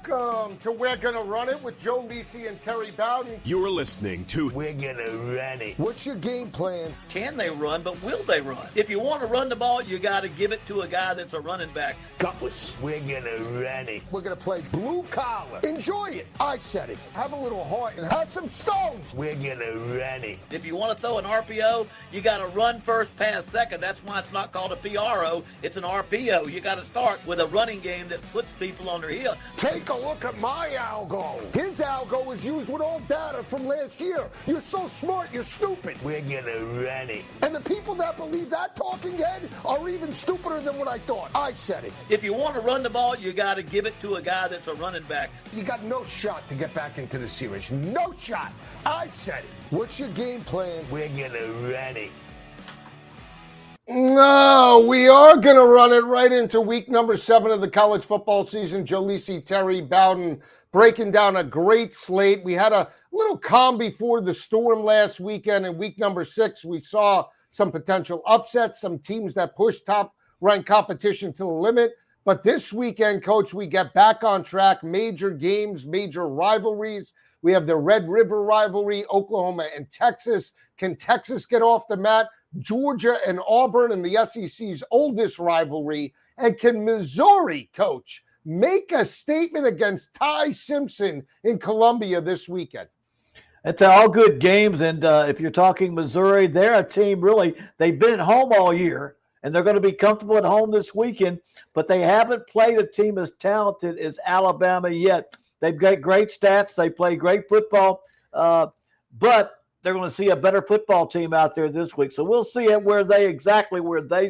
Welcome to We're Gonna Run It with Joe Lisi and Terry Bowden. You're listening to We're Gonna Run It. What's your game plan? Can they run, but will they run? If you want to run the ball, you got to give it to a guy that's a running back. Gutless. We're gonna run it. We're gonna play blue collar. Enjoy it. I said it. Have a little heart and have some stones. We're gonna run it. If you want to throw an RPO, you got to run first, pass second. That's why it's not called a PRO. It's an RPO. You got to start with a running game that puts people on their heel. Take a look at my algo. His algo is used with all data from last year. You're so smart, you're stupid. We're gonna run it. And the people that believe that talking head are even stupider than what I thought. I said it. If you want to run the ball, you got to give it to a guy that's a running back. You got no shot to get back into the series. No shot. I said it. What's your game plan? We're gonna run it. No, we are going to run it right into week number 7 of the college football season. Joe Lisi, Terry Bowden breaking down a great slate. We had a little calm before the storm last weekend. In week number 6, we saw some potential upsets, some teams that pushed top-ranked competition to the limit. But this weekend, Coach, we get back on track. Major games, major rivalries. We have the Red River rivalry, Oklahoma and Texas. Can Texas get off the mat? Georgia and Auburn in the SEC's oldest rivalry. And can Missouri, Coach, make a statement against Ty Simpson in Columbia this weekend? It's all good games. And if you're talking Missouri, they're a team really, they've been at home all year, and they're going to be comfortable at home this weekend, but they haven't played a team as talented as Alabama yet. They've got great stats. They play great football, but they're going to see a better football team out there this week. So we'll see where they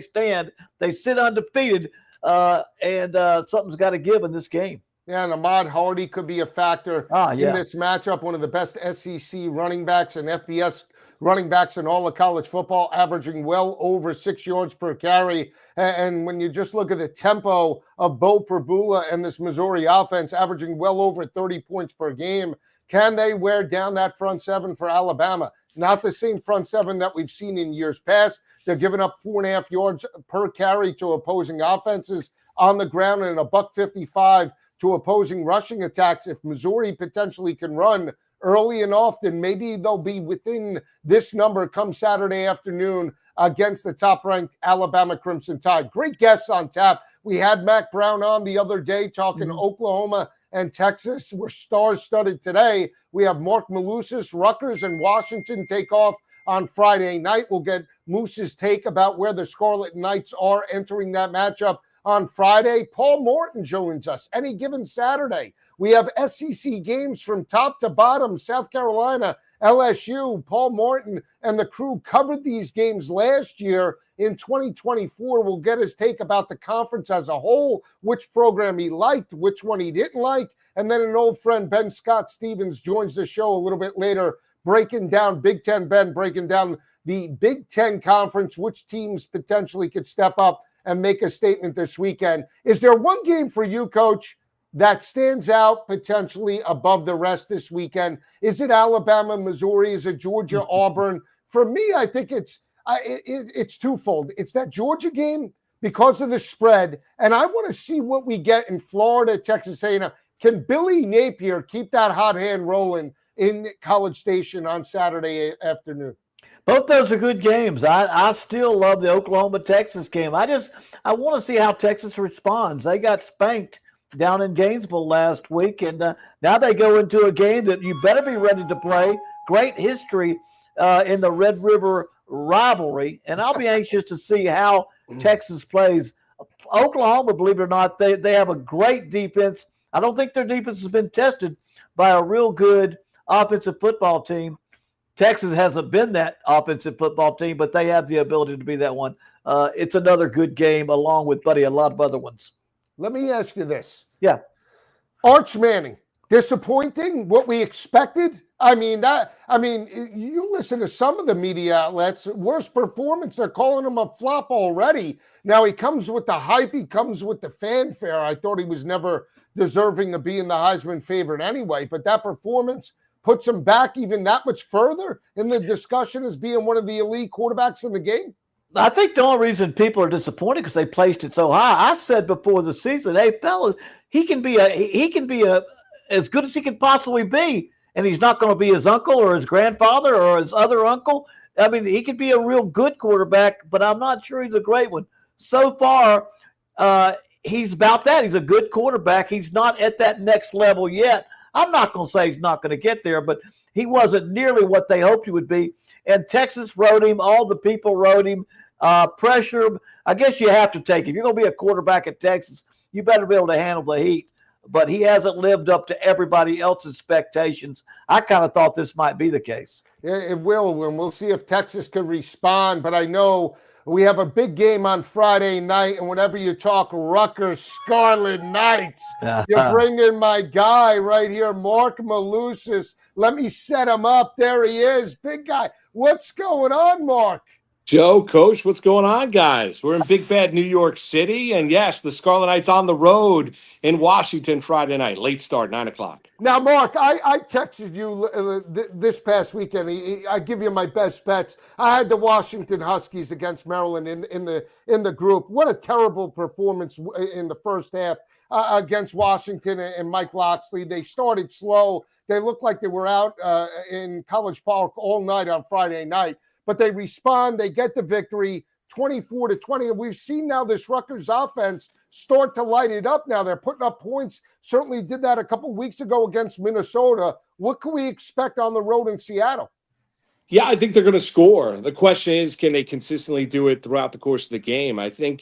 stand. They sit undefeated, and something's got to give in this game. Yeah, and Ahmad Hardy could be a factor in this matchup. One of the best SEC running backs and FBS running backs in all of college football, averaging well over 6 yards per carry. And when you just look at the tempo of Bo Prabula and this Missouri offense, averaging well over 30 points per game, can they wear down that front seven for Alabama? Not the same front seven that we've seen in years past. They're giving up 4.5 yards per carry to opposing offenses on the ground and $155 to opposing rushing attacks. If Missouri potentially can run early and often, maybe they'll be within this number come Saturday afternoon against the top-ranked Alabama Crimson Tide. Great guests on tap. We had Mac Brown on the other day talking Oklahoma and Texas. We're star-studded today. We have Mark Malusis, Rutgers, and Washington take off on Friday night. We'll get Moose's take about where the Scarlet Knights are entering that matchup on Friday. Paul Morton joins us any given Saturday. We have SEC games from top to bottom. South Carolina, LSU, Paul Morton and the crew covered these games last year. In 2024, we'll get his take about the conference as a whole, which program he liked, which one he didn't like. And then an old friend, Ben Scott Stevens, joins the show a little bit later, breaking down Big Ten. Ben breaking down the Big Ten Conference, which teams potentially could step up and make a statement this weekend. Is there one game for you, Coach, that stands out potentially above the rest this weekend? Is it Alabama, Missouri? Is it Georgia, Auburn? For me, I think it's twofold. It's that Georgia game because of the spread, and I want to see what we get in Florida, Texas A&M. Can Billy Napier keep that hot hand rolling in College Station on Saturday afternoon? Both those are good games. I still love the Oklahoma-Texas game. I want to see how Texas responds. They got spanked down in Gainesville last week, and now they go into a game that you better be ready to play. Great history in the Red River rivalry, and I'll be anxious to see how Texas plays. Oklahoma, believe it or not, they have a great defense. I don't think their defense has been tested by a real good offensive football team. Texas hasn't been that offensive football team, but they have the ability to be that one. It's another good game along with, buddy, a lot of other ones. Let me ask you this. Yeah. Arch Manning, disappointing? What we expected? I mean, you listen to some of the media outlets, worst performance, they're calling him a flop already. Now he comes with the hype, he comes with the fanfare. I thought he was never deserving of being the Heisman favorite anyway, but that performance puts him back even that much further in the discussion as being one of the elite quarterbacks in the game? I think the only reason people are disappointed because they placed it so high. I said before the season, hey, fellas, he can be as good as he can possibly be, and he's not going to be his uncle or his grandfather or his other uncle. I mean, he could be a real good quarterback, but I'm not sure he's a great one. So far, he's about that. He's a good quarterback. He's not at that next level yet. I'm not going to say he's not going to get there, but he wasn't nearly what they hoped he would be. And Texas rode him. All the people rode him. Pressure, I guess you have to take it. If you're going to be a quarterback at Texas, you better be able to handle the heat. But he hasn't lived up to everybody else's expectations. I kind of thought this might be the case. Yeah, it will, and we'll see if Texas can respond. But I know we have a big game on Friday night, and whenever you talk Rutgers Scarlet Knights, you bring in my guy right here, Mark Malusis. Let me set him up. There he is, big guy. What's going on, Mark? Joe, Coach, what's going on, guys? We're in Big Bad New York City, and yes, the Scarlet Knights on the road in Washington Friday night. Late start, 9 o'clock. Now, Mark, I texted you this past weekend. I give you my best bets. I had the Washington Huskies against Maryland in the group. What a terrible performance in the first half against Washington and Mike Loxley. They started slow. They looked like they were out in College Park all night on Friday night. But they respond, they get the victory, 24-20. And we've seen now this Rutgers offense start to light it up now. They're putting up points. Certainly did that a couple weeks ago against Minnesota. What can we expect on the road in Seattle? Yeah, I think they're going to score. The question is, can they consistently do it throughout the course of the game? I think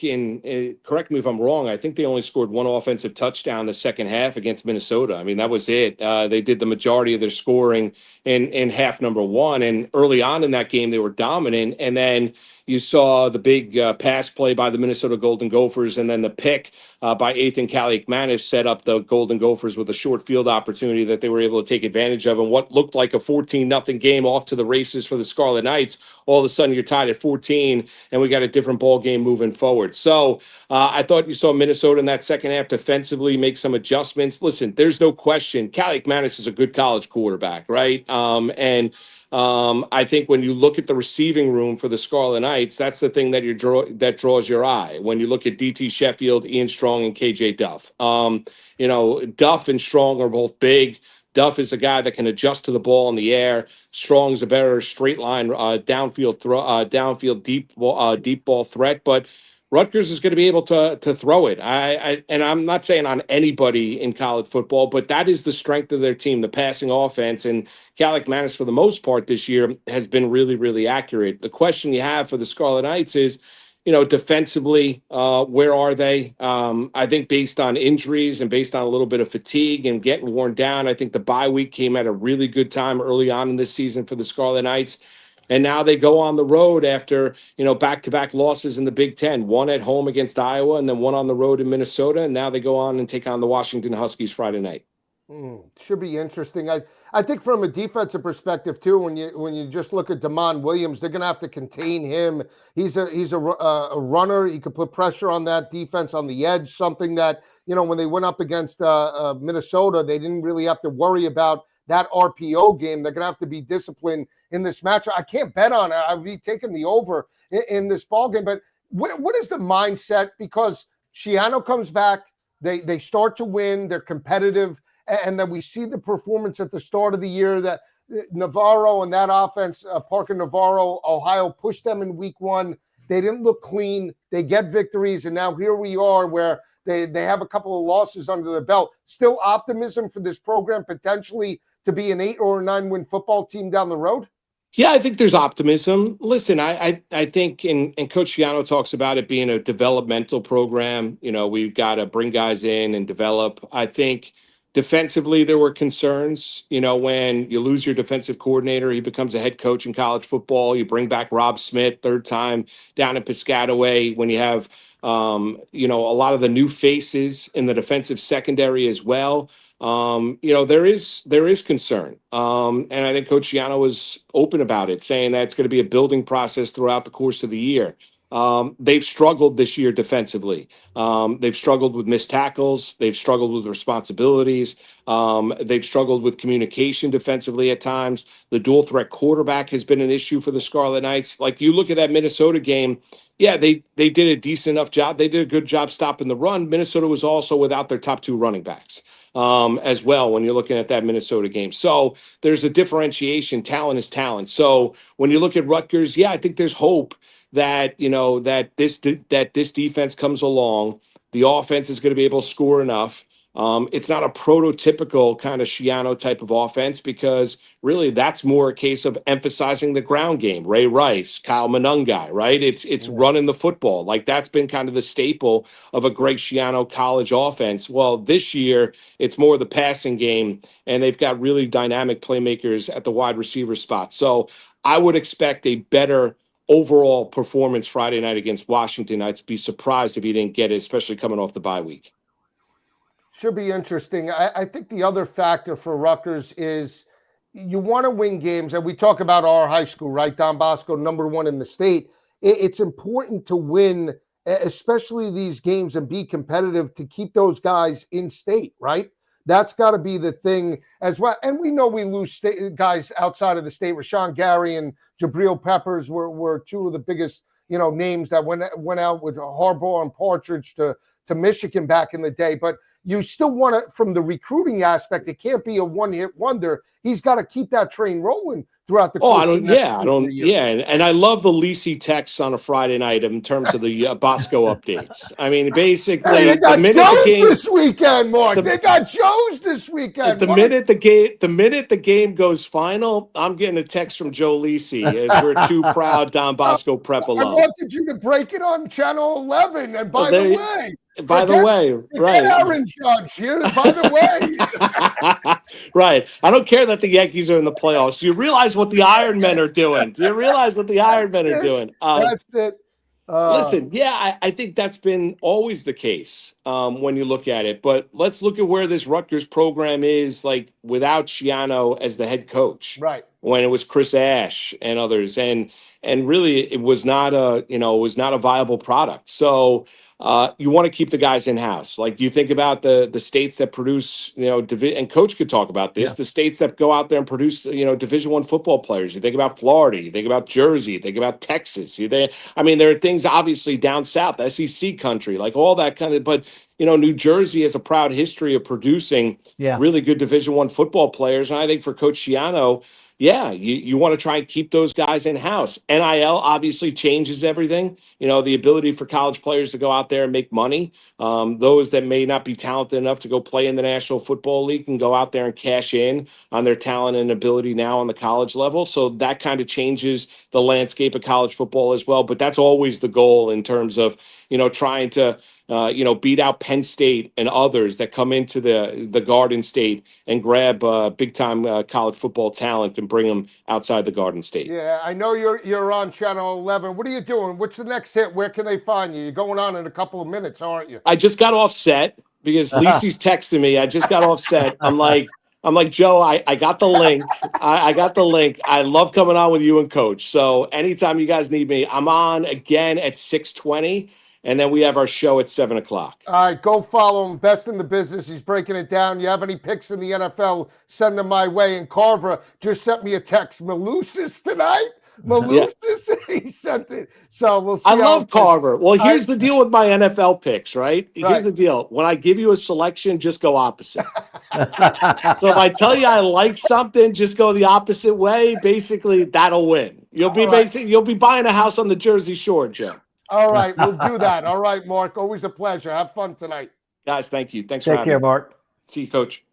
correct me if I'm wrong, I think they only scored one offensive touchdown the second half against Minnesota. I mean, that was it. They did the majority of their scoring in half number one. And early on in that game, they were dominant. And then you saw the big pass play by the Minnesota Golden Gophers, and then the pick by Ethan Kaliakmanis set up the Golden Gophers with a short field opportunity that they were able to take advantage of. And what looked like a 14-0 game off to the races for the Scarlet Knights, all of a sudden you're tied at 14, and we got a different ball game moving forward. So I thought you saw Minnesota in that second half defensively make some adjustments. Listen, there's no question Kaliakmanis is a good college quarterback, right? I think when you look at the receiving room for the Scarlet Knights, that's the thing that draws your eye. When you look at DT Sheffield, Ian Strong, and KJ Duff, Duff and Strong are both big. Duff is a guy that can adjust to the ball in the air. Strong's a better straight line downfield deep ball threat, but Rutgers is going to be able to throw it. And I'm not saying on anybody in college football, but that is the strength of their team, the passing offense. And Kaliakmanis, for the most part this year, has been really, really accurate. The question you have for the Scarlet Knights is, defensively, where are they? I think based on injuries and based on a little bit of fatigue and getting worn down, I think the bye week came at a really good time early on in this season for the Scarlet Knights. And now they go on the road after, back-to-back losses in the Big Ten, one at home against Iowa and then one on the road in Minnesota. And now they go on and take on the Washington Huskies Friday night. Should be interesting. I think from a defensive perspective too, when you just look at Damon Williams, they're going to have to contain him. He's a runner. He could put pressure on that defense on the edge. Something that when they went up against Minnesota, they didn't really have to worry about that RPO game. They're going to have to be disciplined in this matchup. I can't bet on it. I'd be taking the over in this ball game. But what is the mindset? Because Schiano comes back, they start to win. They're competitive. And then we see the performance at the start of the year that Navarro and that offense, Parker Navarro, Ohio pushed them in week one. They didn't look clean. They get victories. And now here we are where they have a couple of losses under their belt. Still optimism for this program potentially to be an 8 or 9 win football team down the road? Yeah, I think there's optimism. Listen, I think, and Coach Schiano talks about it being a developmental program. We've got to bring guys in and develop. I think defensively, there were concerns. When you lose your defensive coordinator, he becomes a head coach in college football. You bring back Rob Smith, third time down in Piscataway. When you have, a lot of the new faces in the defensive secondary as well. There is concern. And I think Coach Schiano was open about it, saying that it's going to be a building process throughout the course of the year. they've struggled this year defensively. They've struggled with missed tackles. They've struggled with responsibilities. They've struggled with communication defensively at times. The dual threat quarterback has been an issue for the Scarlet Knights. Like, you look at that Minnesota game, yeah, they did a decent enough job. They did a good job stopping the run. Minnesota was also without their top 2 running backs as well when you're looking at that Minnesota game. So there's a differentiation. Talent is talent. So when you look at Rutgers, yeah, I think there's hope that, that this defense comes along. The offense is going to be able to score enough. It's not a prototypical kind of Schiano type of offense, because really that's more a case of emphasizing the ground game. Ray Rice, Kyle Monungai, right? It's running the football. Like, that's been kind of the staple of a Greg Schiano college offense. Well, this year it's more the passing game, and they've got really dynamic playmakers at the wide receiver spot. So I would expect a better overall performance Friday night against Washington. I'd be surprised if he didn't get it, especially coming off the bye week. Should be interesting. I think the other factor for Rutgers is you want to win games, and we talk about our high school, right? Don Bosco, #1 in the state. It's important to win, especially these games, and be competitive to keep those guys in state, right? That's got to be the thing as well. And we know we lose guys outside of the state. Rashawn Gary and Jabril Peppers were 2 of the biggest, names that went out with Harbaugh and Partridge to Michigan back in the day. But you still want to, from the recruiting aspect, it can't be a one-hit wonder. He's got to keep that train rolling throughout the course. And I love the Lisi texts on a Friday night in terms of the Bosco updates. I mean, basically, they got Joe's this weekend, Mark. They got Joe's this weekend. The minute the game goes final, I'm getting a text from Joe Lisi as we're 2 proud Don Bosco prep alum. I wanted you to break it on Channel 11, and by the way, right. Aaron Judge here, by the way. Right. I don't care that the Yankees are in the playoffs. Do you realize what the Iron Men are doing? That's it. Listen, yeah, I think that's been always the case when you look at it. But let's look at where this Rutgers program is, like, without Schiano as the head coach. Right. When it was Chris Ash and others. And really, it was not a viable product. So you want to keep the guys in house. Like, you think about the states that produce, and Coach could talk about this. Yeah. The states that go out there and produce, Division I football players. You think about Florida. You think about Jersey. You think about Texas. There are things obviously down south, SEC country, like all that kind of. But New Jersey has a proud history of producing really good Division I football players. And I think for Coach Schiano, yeah, you want to try and keep those guys in house. NIL obviously changes everything. The ability for college players to go out there and make money. Those that may not be talented enough to go play in the National Football League can go out there and cash in on their talent and ability now on the college level. So that kind of changes the landscape of college football as well. But that's always the goal in terms of, trying to beat out Penn State and others that come into the Garden State and grab big-time college football talent and bring them outside the Garden State. Yeah, I know you're on Channel 11. What are you doing? What's the next hit? Where can they find you? You're going on in a couple of minutes, aren't you? I just got off set because Lisi's texting me. I just got off set. I'm like, Joe, I got the link. I got the link. I love coming on with you and Coach. So anytime you guys need me, I'm on again at 6:20. And then we have our show at 7 o'clock. All right, go follow him. Best in the business. He's breaking it down. You have any picks in the NFL, send them my way. And Carver just sent me a text. Malusis tonight? Malusis? Yeah. He sent it. So we'll see. I love Carver. Well, here's the deal with my NFL picks, right? Here's the deal. When I give you a selection, just go opposite. So if I tell you I like something, just go the opposite way. Basically, that'll win. You'll be buying a house on the Jersey Shore, Joe. All right, we'll do that. All right, Mark. Always a pleasure. Have fun tonight. Guys, thank you. Thanks for having me. Take care, Mark. See you, Coach.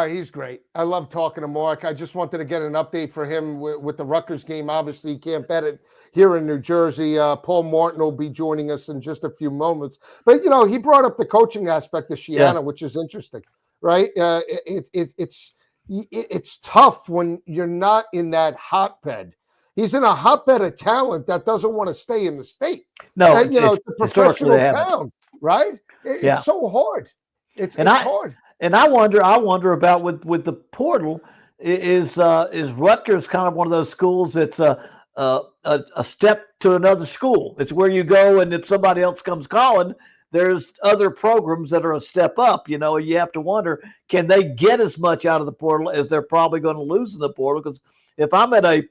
He's great. I love talking to Mark. I just wanted to get an update for him with the Rutgers game. Obviously, you can't bet it here in New Jersey. Paul Martin will be joining us in just a few moments. But, he brought up the coaching aspect of Schiano, which is interesting, right? It's tough when you're not in that hotbed. He's in a hotbed of talent that doesn't want to stay in the state. No, it's a professional town, right? It's so hard. It's hard. And I wonder about with the portal, is Rutgers kind of one of those schools that's a step to another school. It's where you go, and if somebody else comes calling, there's other programs that are a step up. You know, you have to wonder, can they get as much out of the portal as they're probably going to lose in the portal? Because if I'm at a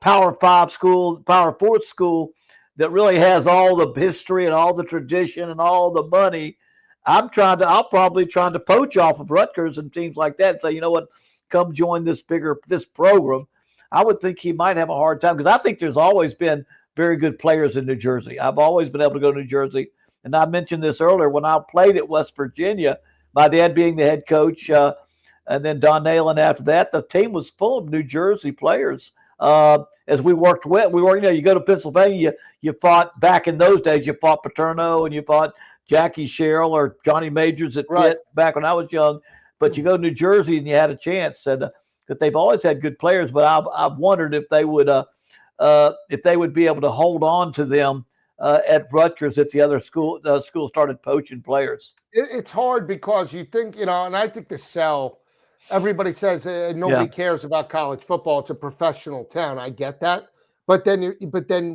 Power 5 school, Power 4 school that really has all the history and all the tradition and all the money, I'll probably trying to poach off of Rutgers and teams like that and say, you know what, come join this program. I would think he might have a hard time because I think there's always been very good players in New Jersey. I've always been able to go to New Jersey. And I mentioned this earlier when I played at West Virginia, my dad being the head coach, and then Don Nalen after that, the team was full of New Jersey players. As we worked with, you go to Pennsylvania, you fought back in those days, you fought Paterno and you fought Jackie Sherrill or Johnny Majors at Pitt back when I was young. But you go to New Jersey and you had a chance. And that they've always had good players, but I've wondered if they would be able to hold on to them at Rutgers if the other school started poaching players. It's hard because you think, and I think the sell. Everybody says nobody cares about college football. It's a professional town. I get that, but then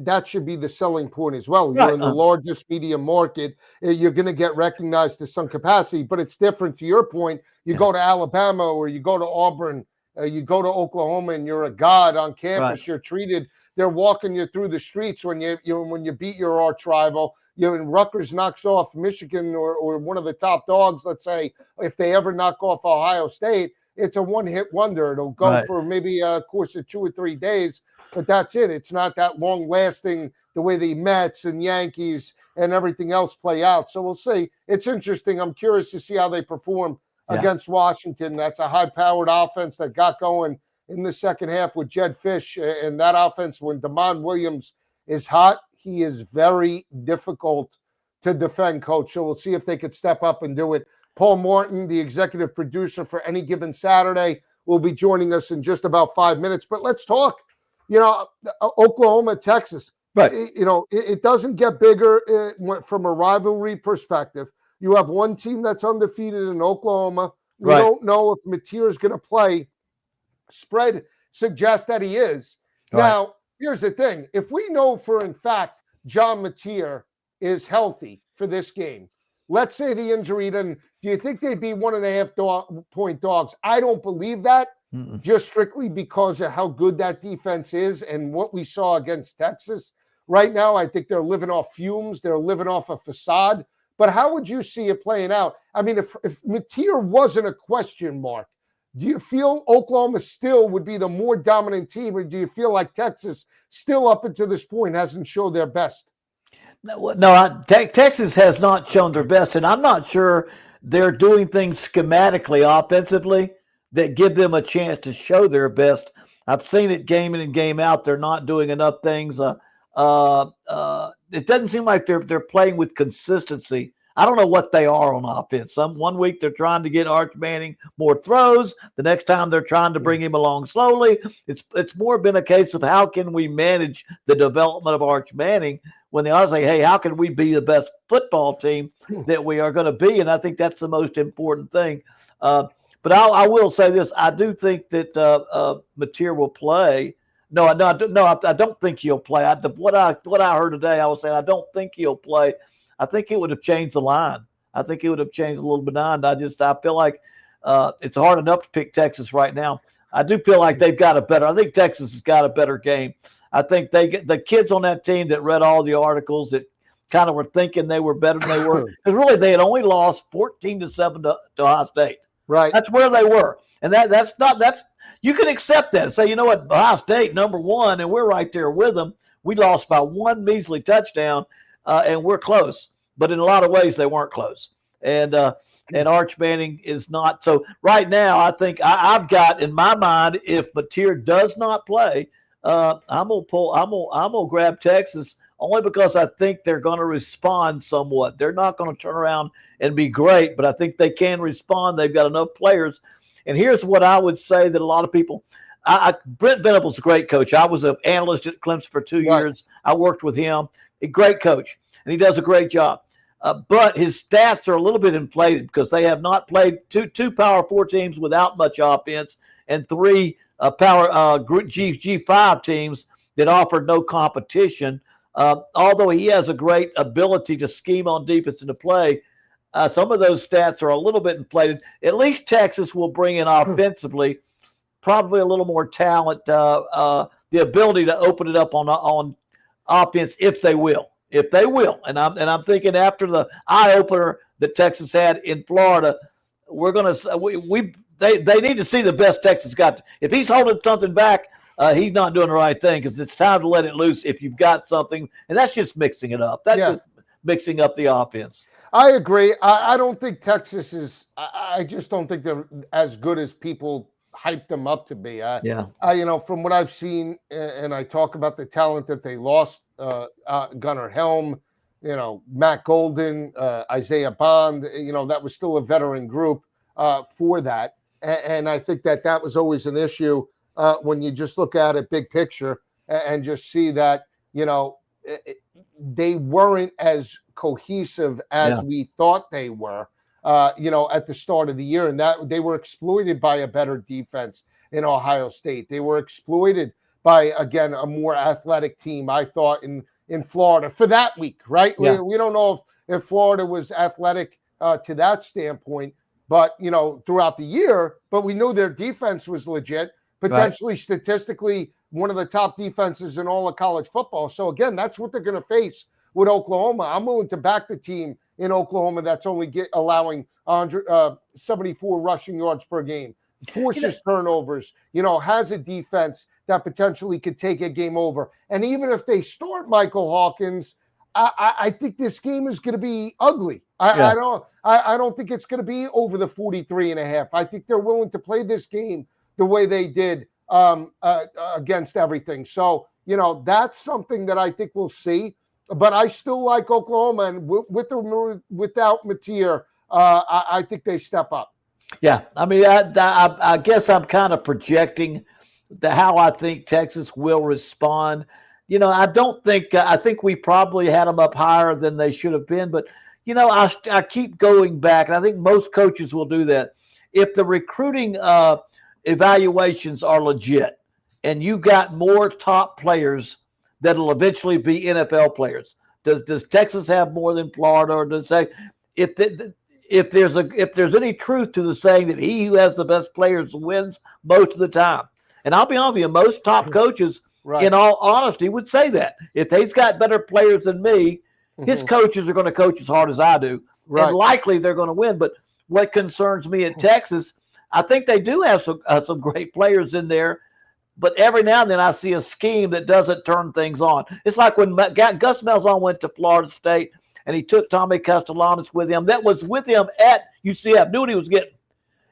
that should be the selling point as well. You're in the largest media market. You're going to get recognized to some capacity, but it's different. To your point, you go to Alabama or you go to Auburn. You go to Oklahoma and you're a god on campus. Right. You're treated. They're walking you through the streets when you beat your arch rival. And Rutgers knocks off Michigan or one of the top dogs. Let's say if they ever knock off Ohio State, it's a one-hit wonder. It'll go for maybe a course of 2 or 3 days, but that's it. It's not that long-lasting the way the Mets and Yankees and everything else play out. So we'll see. It's interesting. I'm curious to see how they perform against Washington. That's a high-powered offense that got going in the second half with Jed Fish. And that offense, when Damon Williams is hot, he is very difficult to defend, Coach. So we'll see if they could step up and do it. Paul Martin, the executive producer for Any Given Saturday, will be joining us in just about 5 minutes. But let's talk, Oklahoma, Texas. Right. It doesn't get bigger from a rivalry perspective. You have one team that's undefeated in Oklahoma. We don't know if Mateer is going to play. Spread suggests that he is. Right. Now, here's the thing. If we know for in fact John Mateer is healthy for this game, let's say the injury, then do you think they'd be 1.5 point dogs? I don't believe that, just strictly because of how good that defense is and what we saw against Texas. Right now, I think they're living off fumes. They're living off a facade. But how would you see it playing out? I mean, if Mateer wasn't a question mark, do you feel Oklahoma still would be the more dominant team, or do you feel like Texas still up until this point hasn't showed their best? No, Texas has not shown their best, and I'm not sure they're doing things schematically, offensively, that give them a chance to show their best. I've seen it game in and game out. They're not doing enough things. It doesn't seem like they're playing with consistency. I don't know what they are on offense. One week they're trying to get Arch Manning more throws. The next time they're trying to bring him along slowly. It's more been a case of how can we manage the development of Arch Manning when they all say, hey, how can we be the best football team that we are going to be? And I think that's the most important thing. But I will say this. I do think that Mateer will play. No, I don't think he'll play. What I heard today, I was saying I don't think he'll play. I think it would have changed the line. I think it would have changed a little bit. I feel like it's hard enough to pick Texas right now. I do feel like they've got I think Texas has got a better game. I think the kids on that team that read all the articles that kind of were thinking they were better than they were, because really they had only lost 14-7 to Ohio State. Right. That's where they were. And that's you can accept that and say, you know what, Ohio State, number one, and we're right there with them. We lost by one measly touchdown. And we're close, but in a lot of ways they weren't close. And Arch Manning is not. So right now, I think I've got in my mind, if Mateer does not play, I'm gonna grab Texas only because I think they're going to respond somewhat. They're not going to turn around and be great, but I think they can respond. They've got enough players. And here's what I would say that a lot of people. Brent Venables a great coach. I was an analyst at Clemson for 2 years. I worked with him. A great coach, and he does a great job. But his stats are a little bit inflated because they have not played two Power 4 teams without much offense and 3 Power G5 teams that offered no competition. Although he has a great ability to scheme on defense and to play, some of those stats are a little bit inflated. At least Texas will bring in offensively probably a little more talent, the ability to open it up on offense if they will. And I'm thinking after the eye opener that Texas had in Florida, we're going to they need to see the best Texas got. If he's holding something back, he's not doing the right thing, because it's time to let it loose if you've got something, and that's just mixing it up. That's just mixing up the offense. I agree. I don't think Texas is. I just don't think they're as good as people hype them up to be. From what I've seen, and I talk about the talent that they lost, Gunnar Helm, Matt Golden, Isaiah Bond, that was still a veteran group for that. And I think that was always an issue when you just look at it big picture and just see that, they weren't as cohesive as we thought they were. At the start of the year, and that they were exploited by a better defense in Ohio State. They were exploited by, again, a more athletic team, I thought, in Florida for that week, right? Yeah. We don't know if Florida was athletic to that standpoint, but, throughout the year, but we knew their defense was legit, potentially statistically one of the top defenses in all of college football. So, again, that's what they're going to face with Oklahoma. I'm willing to back the team in Oklahoma that's only allowing 74 rushing yards per game, forces turnovers, has a defense that potentially could take a game over. And even if they start Michael Hawkins, I think this game is going to be ugly. I don't think it's going to be over the 43.5. I think they're willing to play this game the way they did against everything. So, that's something that I think we'll see. But I still like Oklahoma, and with or without Mateer, I think they step up. Yeah, I mean, I guess I'm kind of projecting how I think Texas will respond. I don't think I think we probably had them up higher than they should have been, but I keep going back, and I think most coaches will do that. If the recruiting evaluations are legit, and you got more top players that'll eventually be NFL players. Does Texas have more than Florida, or does they? If there's any truth to the saying that he who has the best players wins most of the time, and I'll be honest with you, most top coaches, in all honesty, would say that if he's got better players than me, his coaches are going to coach as hard as I do, and likely they're going to win. But what concerns me at Texas, I think they do have some great players in there. But every now and then I see a scheme that doesn't turn things on. It's like when Gus Malzahn went to Florida State and he took Tommy Castellanos with him. That was with him at UCF. Knew what he was getting.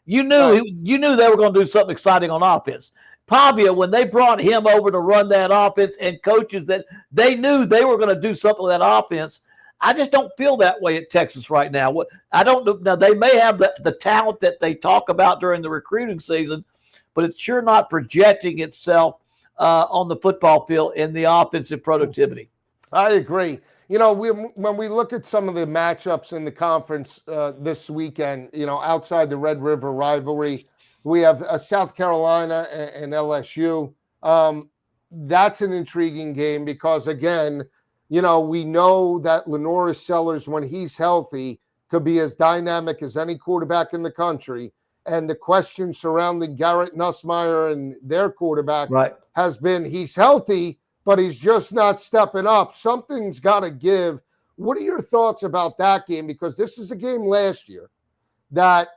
You knew they were going to do something exciting on offense. Pavia, when they brought him over to run that offense, and coaches that they knew they were going to do something with that offense, I just don't feel that way at Texas right now. I don't know. Now, they may have the talent that they talk about during the recruiting season, but it's sure not projecting itself on the football field in the offensive productivity. I agree. When we look at some of the matchups in the conference this weekend, outside the Red River rivalry, we have South Carolina and LSU. That's an intriguing game because, again, we know that Lenoris Sellers, when he's healthy, could be as dynamic as any quarterback in the country. And the question surrounding Garrett Nussmeier and their quarterback has been, he's healthy, but he's just not stepping up. Something's got to give. What are your thoughts about that game? Because this is a game last year that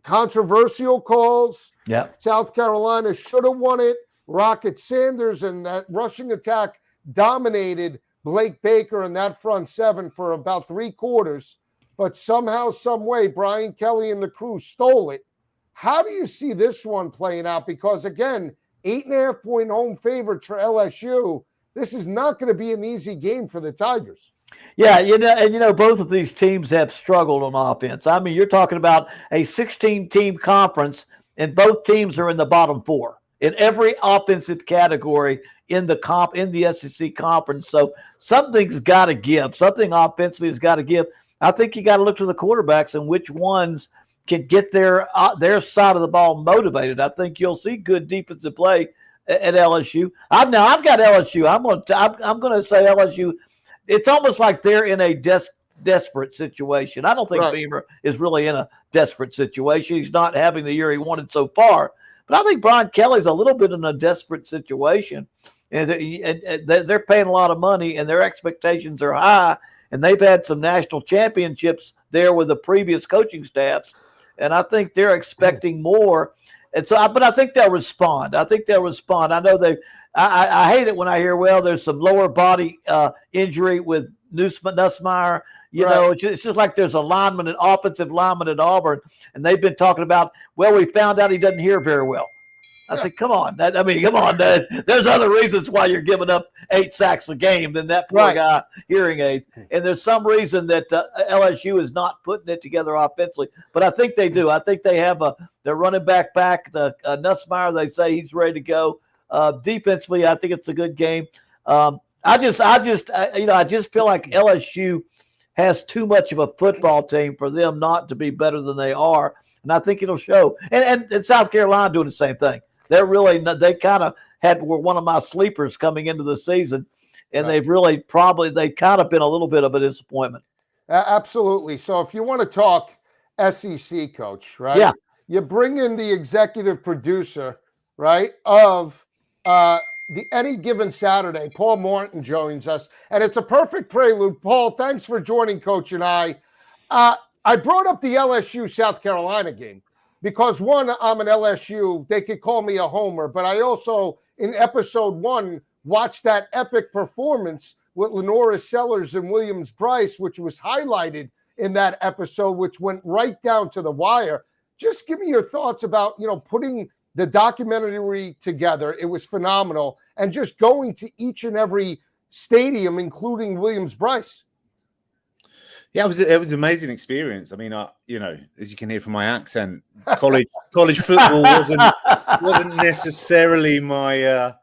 controversial calls. Yeah. South Carolina should have won it. Rocket Sanders and that rushing attack dominated Blake Baker and that front seven for about 3 quarters. But somehow, some way, Brian Kelly and the crew stole it. How do you see this one playing out? Because, again, 8.5-point home favorite for LSU. This is not going to be an easy game for the Tigers. Yeah, both of these teams have struggled on offense. I mean, you're talking about a 16-team conference, and both teams are in the bottom 4 in every offensive category in the SEC conference. So something's got to give. Something offensively has got to give. I think you got to look to the quarterbacks and which ones can get their side of the ball motivated. I think you'll see good defensive play at LSU. I've got LSU. I'm going to say LSU. It's almost like they're in a desperate situation. I don't think Beamer is really in a desperate situation. He's not having the year he wanted so far. But I think Brian Kelly's a little bit in a desperate situation. And they're paying a lot of money, and their expectations are high. And they've had some national championships there with the previous coaching staffs. And I think they're expecting more. And so, but I think they'll respond. I know I hate it when I hear, well, there's some lower body injury with Nussmeier. You know, it's just like there's an offensive lineman at Auburn, and they've been talking about, well, we found out he doesn't hear very well. I said, come on. There's other reasons why you're giving up 8 sacks a game than that poor guy hearing aids. And there's some reason that LSU is not putting it together offensively. But I think they do. I think they have their running back, the Nussmeier, they say he's ready to go. Defensively, I think it's a good game. I just feel like LSU has too much of a football team for them not to be better than they are. And I think it'll show. And South Carolina doing the same thing. They kind of were one of my sleepers coming into the season, and they've kind of been a little bit of a disappointment. Absolutely. So if you want to talk SEC, coach, right? Yeah. You bring in the executive producer, right, of the Any Given Saturday. Paul Martin joins us, and it's a perfect prelude. Paul, thanks for joining Coach and I. I brought up the LSU South Carolina game because, one, I'm an LSU. They could call me a homer, but I also, in episode 1, watched that epic performance with Lenora Sellers and Williams-Brice, which was highlighted in that episode, which went right down to the wire. Just give me your thoughts about, putting the documentary together. It was phenomenal. And just going to each and every stadium, including Williams-Brice. Yeah, it was an amazing experience. I mean, as you can hear from my accent, college football wasn't necessarily my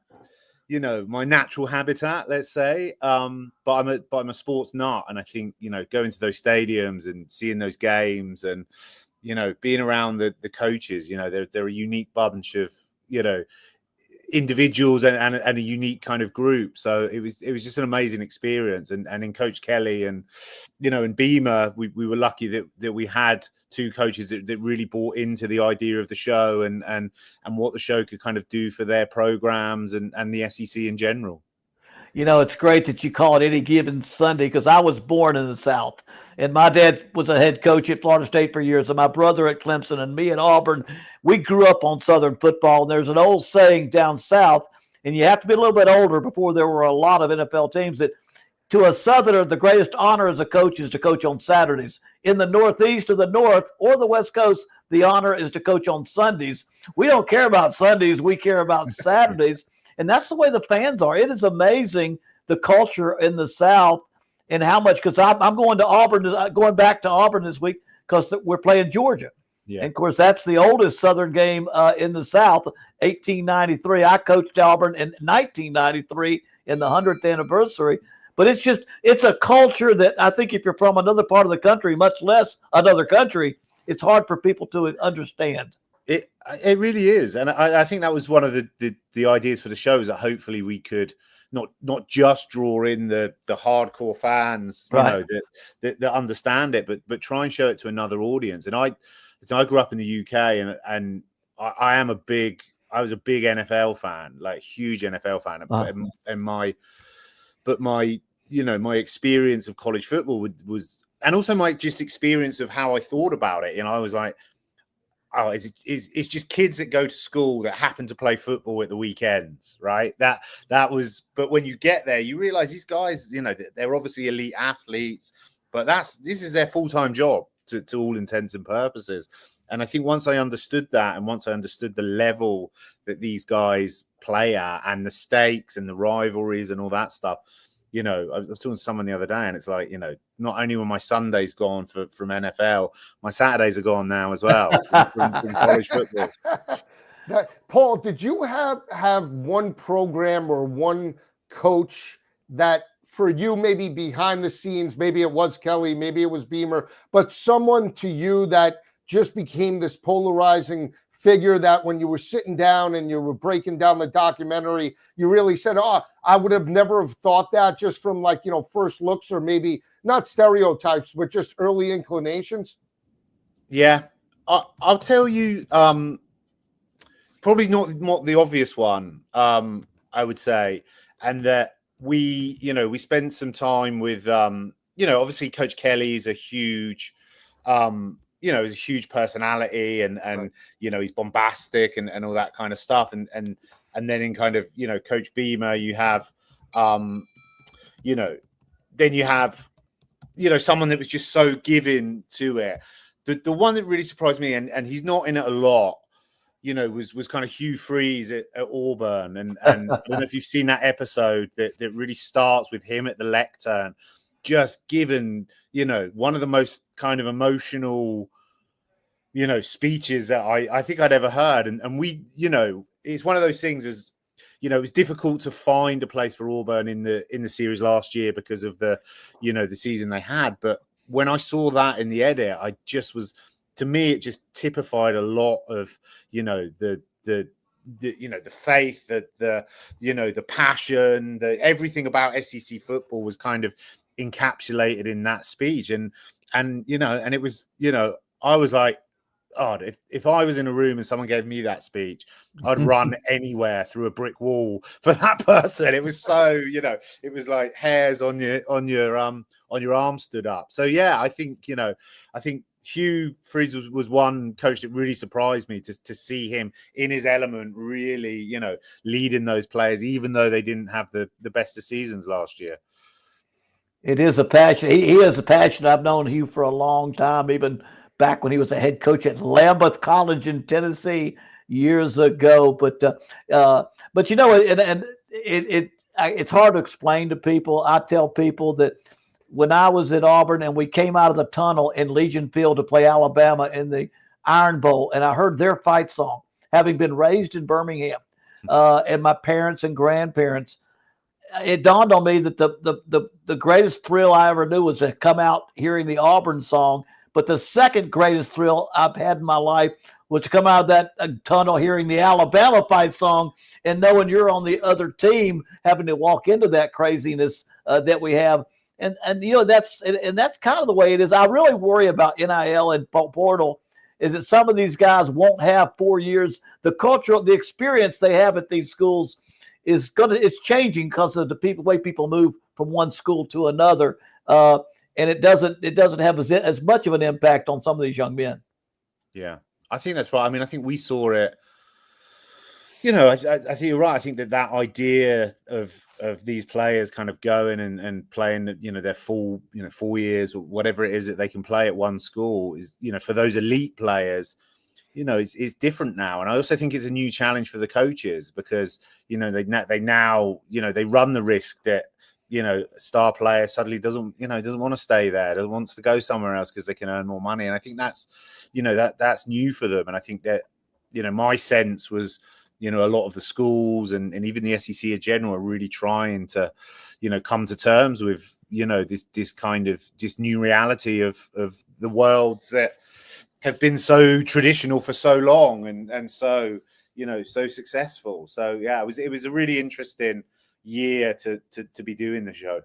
my natural habitat, let's say. But I'm a sports nut, and I think going to those stadiums and seeing those games, and being around the coaches, they're a unique bunch of individuals and a unique kind of group. So it was just an amazing experience. And in Coach Kelly and and Beamer, we were lucky that we had 2 coaches that really bought into the idea of the show and what the show could kind of do for their programs and the SEC in general. It's great that you call it Any Given Sunday, because I was born in the South, and my dad was a head coach at Florida State for years, and my brother at Clemson, and me at Auburn. We grew up on Southern football, and there's an old saying down South, and you have to be a little bit older before there were a lot of NFL teams, that to a Southerner, the greatest honor as a coach is to coach on Saturdays. In the Northeast or the North or the West Coast, the honor is to coach on Sundays. We don't care about Sundays. We care about Saturdays. And that's the way the fans are. It is amazing, the culture in the South, and how much, because I'm going back to Auburn this week because we're playing Georgia. Yeah. And, of course, that's the oldest Southern game in the South, 1893. I coached Auburn in 1993 in the 100th anniversary. But it's a culture that I think if you're from another part of the country, much less another country, it's hard for people to understand. It really is, and I think that was one of the ideas for the show, is that hopefully we could not just draw in the hardcore fans, that understand it, but try and show it to another audience. And I grew up in the UK, and I was a big NFL fan, like huge NFL fan, and my experience of college football was, and also my just experience of how I thought about it. I was like, oh, it's just kids that go to school that happen to play football at the weekends, right? That was, but when you get there, you realize these guys, they're obviously elite athletes, but this is their full-time job to all intents and purposes. And I think once I understood that, and once I understood the level that these guys play at, and the stakes and the rivalries and all that stuff, I was talking to someone the other day, and it's like, not only were my Sundays gone from NFL, my Saturdays are gone now as well from college football. Paul, did you have one program or one coach that for you, maybe behind the scenes, maybe it was Kelly, maybe it was Beamer, but someone to you that just became this polarizing figure that when you were sitting down and you were breaking down the documentary, you really said, oh, I would have never have thought that just from like, first looks, or maybe not stereotypes, but just early inclinations? Yeah, I'll tell you, probably not the obvious one, I would say. And that we spent some time with, obviously Coach Kelly's a huge, is a huge personality, and Right. he's bombastic and all that kind of stuff. And then in kind of, Coach Beamer, you have, then you have, someone that was just so given to it. The one that really surprised me, and he's not in it a lot, was kind of Hugh Freeze at Auburn. And I don't know if you've seen that episode that really starts with him at the lectern, just given, one of the most kind of emotional, speeches that I think I'd ever heard. And we, it's one of those things as, it was difficult to find a place for Auburn in the series last year because of the season they had. But when I saw that in the edit, I just was, to me, it just typified a lot of, the faith, the passion, everything about SEC football was kind of encapsulated in that speech. And it was, I was like, oh, if I was in a room and someone gave me that speech, I'd run anywhere through a brick wall for that person. It was so, it was like hairs on your arm stood up. So yeah, I think Hugh Freeze was one coach that really surprised me to see him in his element, really, leading those players, even though they didn't have the best of seasons last year. It is a passion. He is a passion. I've known Hugh for a long time, even back when he was a head coach at Lambeth College in Tennessee years ago. But it's hard to explain to people. I tell people that when I was at Auburn and we came out of the tunnel in Legion Field to play Alabama in the Iron Bowl, and I heard their fight song, having been raised in Birmingham, and my parents and grandparents, it dawned on me that the greatest thrill I ever knew was to come out hearing the Auburn song. But the second greatest thrill I've had in my life was to come out of that tunnel hearing the Alabama fight song and knowing you're on the other team, having to walk into that craziness that we have. And that's kind of the way it is. I really worry about NIL and portal is that some of these guys won't have 4 years. The experience they have at these schools it's changing because of the way people move from one school to another. And it doesn't have as much of an impact on some of these young men. Yeah, I think that's right. I mean, I think we saw it. I think you're right. I think that idea of these players kind of going and playing, their full, 4 years or whatever it is that they can play at one school is, for those elite players, it's different now. And I also think it's a new challenge for the coaches because, they now, they run the risk that, a star player suddenly doesn't want to stay there, wants to go somewhere else because they can earn more money. And I think that's, that's new for them. And I think that, my sense was, a lot of the schools and even the SEC in general are really trying to, come to terms with, this kind of this new reality of the world that have been so traditional for so long and so, so successful. So yeah, it was a really interesting year to be doing the show.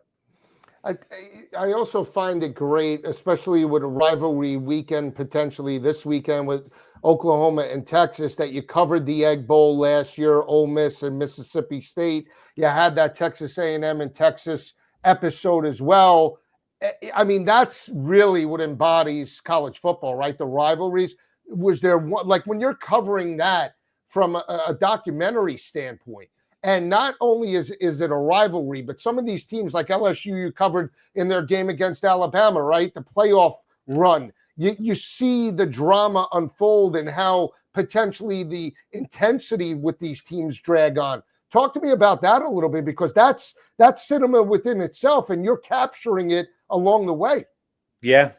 I also find it great, especially with a rivalry weekend, potentially this weekend with Oklahoma and Texas, that you covered the Egg Bowl last year, Ole Miss and Mississippi State. You had that Texas A&M and Texas episode as well. I mean, that's really what embodies college football, right? The rivalries. Was there one, like when you're covering that from a documentary standpoint, and not only is it a rivalry, but some of these teams like LSU you covered in their game against Alabama, right? The playoff run. You see the drama unfold and how potentially the intensity with these teams drag on. Talk to me about that a little bit, because that's cinema within itself, and you're capturing it along the way. Yeah.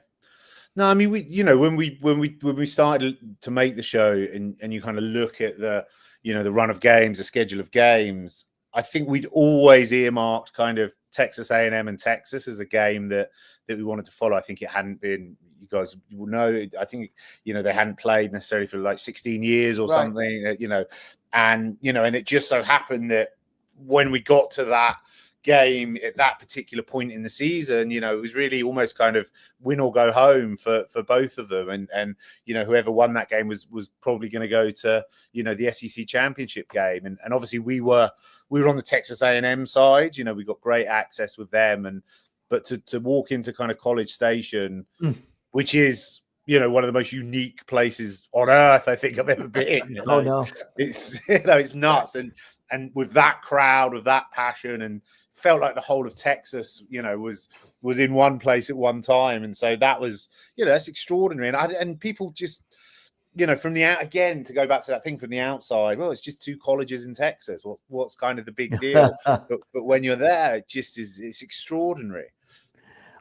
No, I mean, when we started to make the show and you kind of look at the run of games, the schedule of games, I think we'd always earmarked kind of Texas A&M and Texas as a game that we wanted to follow. I think it hadn't been, you guys will know. I think they hadn't played necessarily for like 16 years or something. And it just so happened that when we got to that game at that particular point in the season, it was really almost kind of win or go home for both of them, and whoever won that game was probably going to go to the SEC championship game, and obviously we were on the Texas A&M side. We got great access with them, but to walk into kind of College Station, which is one of the most unique places on earth I think I've ever been. It's it's nuts, and with that crowd, with that passion, and felt like the whole of Texas, was in one place at one time, and so that was, that's extraordinary. And people just, from the out again, to go back to that thing from the outside. Well, it's just two colleges in Texas. What's kind of the big deal? but when you're there, it just is. It's extraordinary.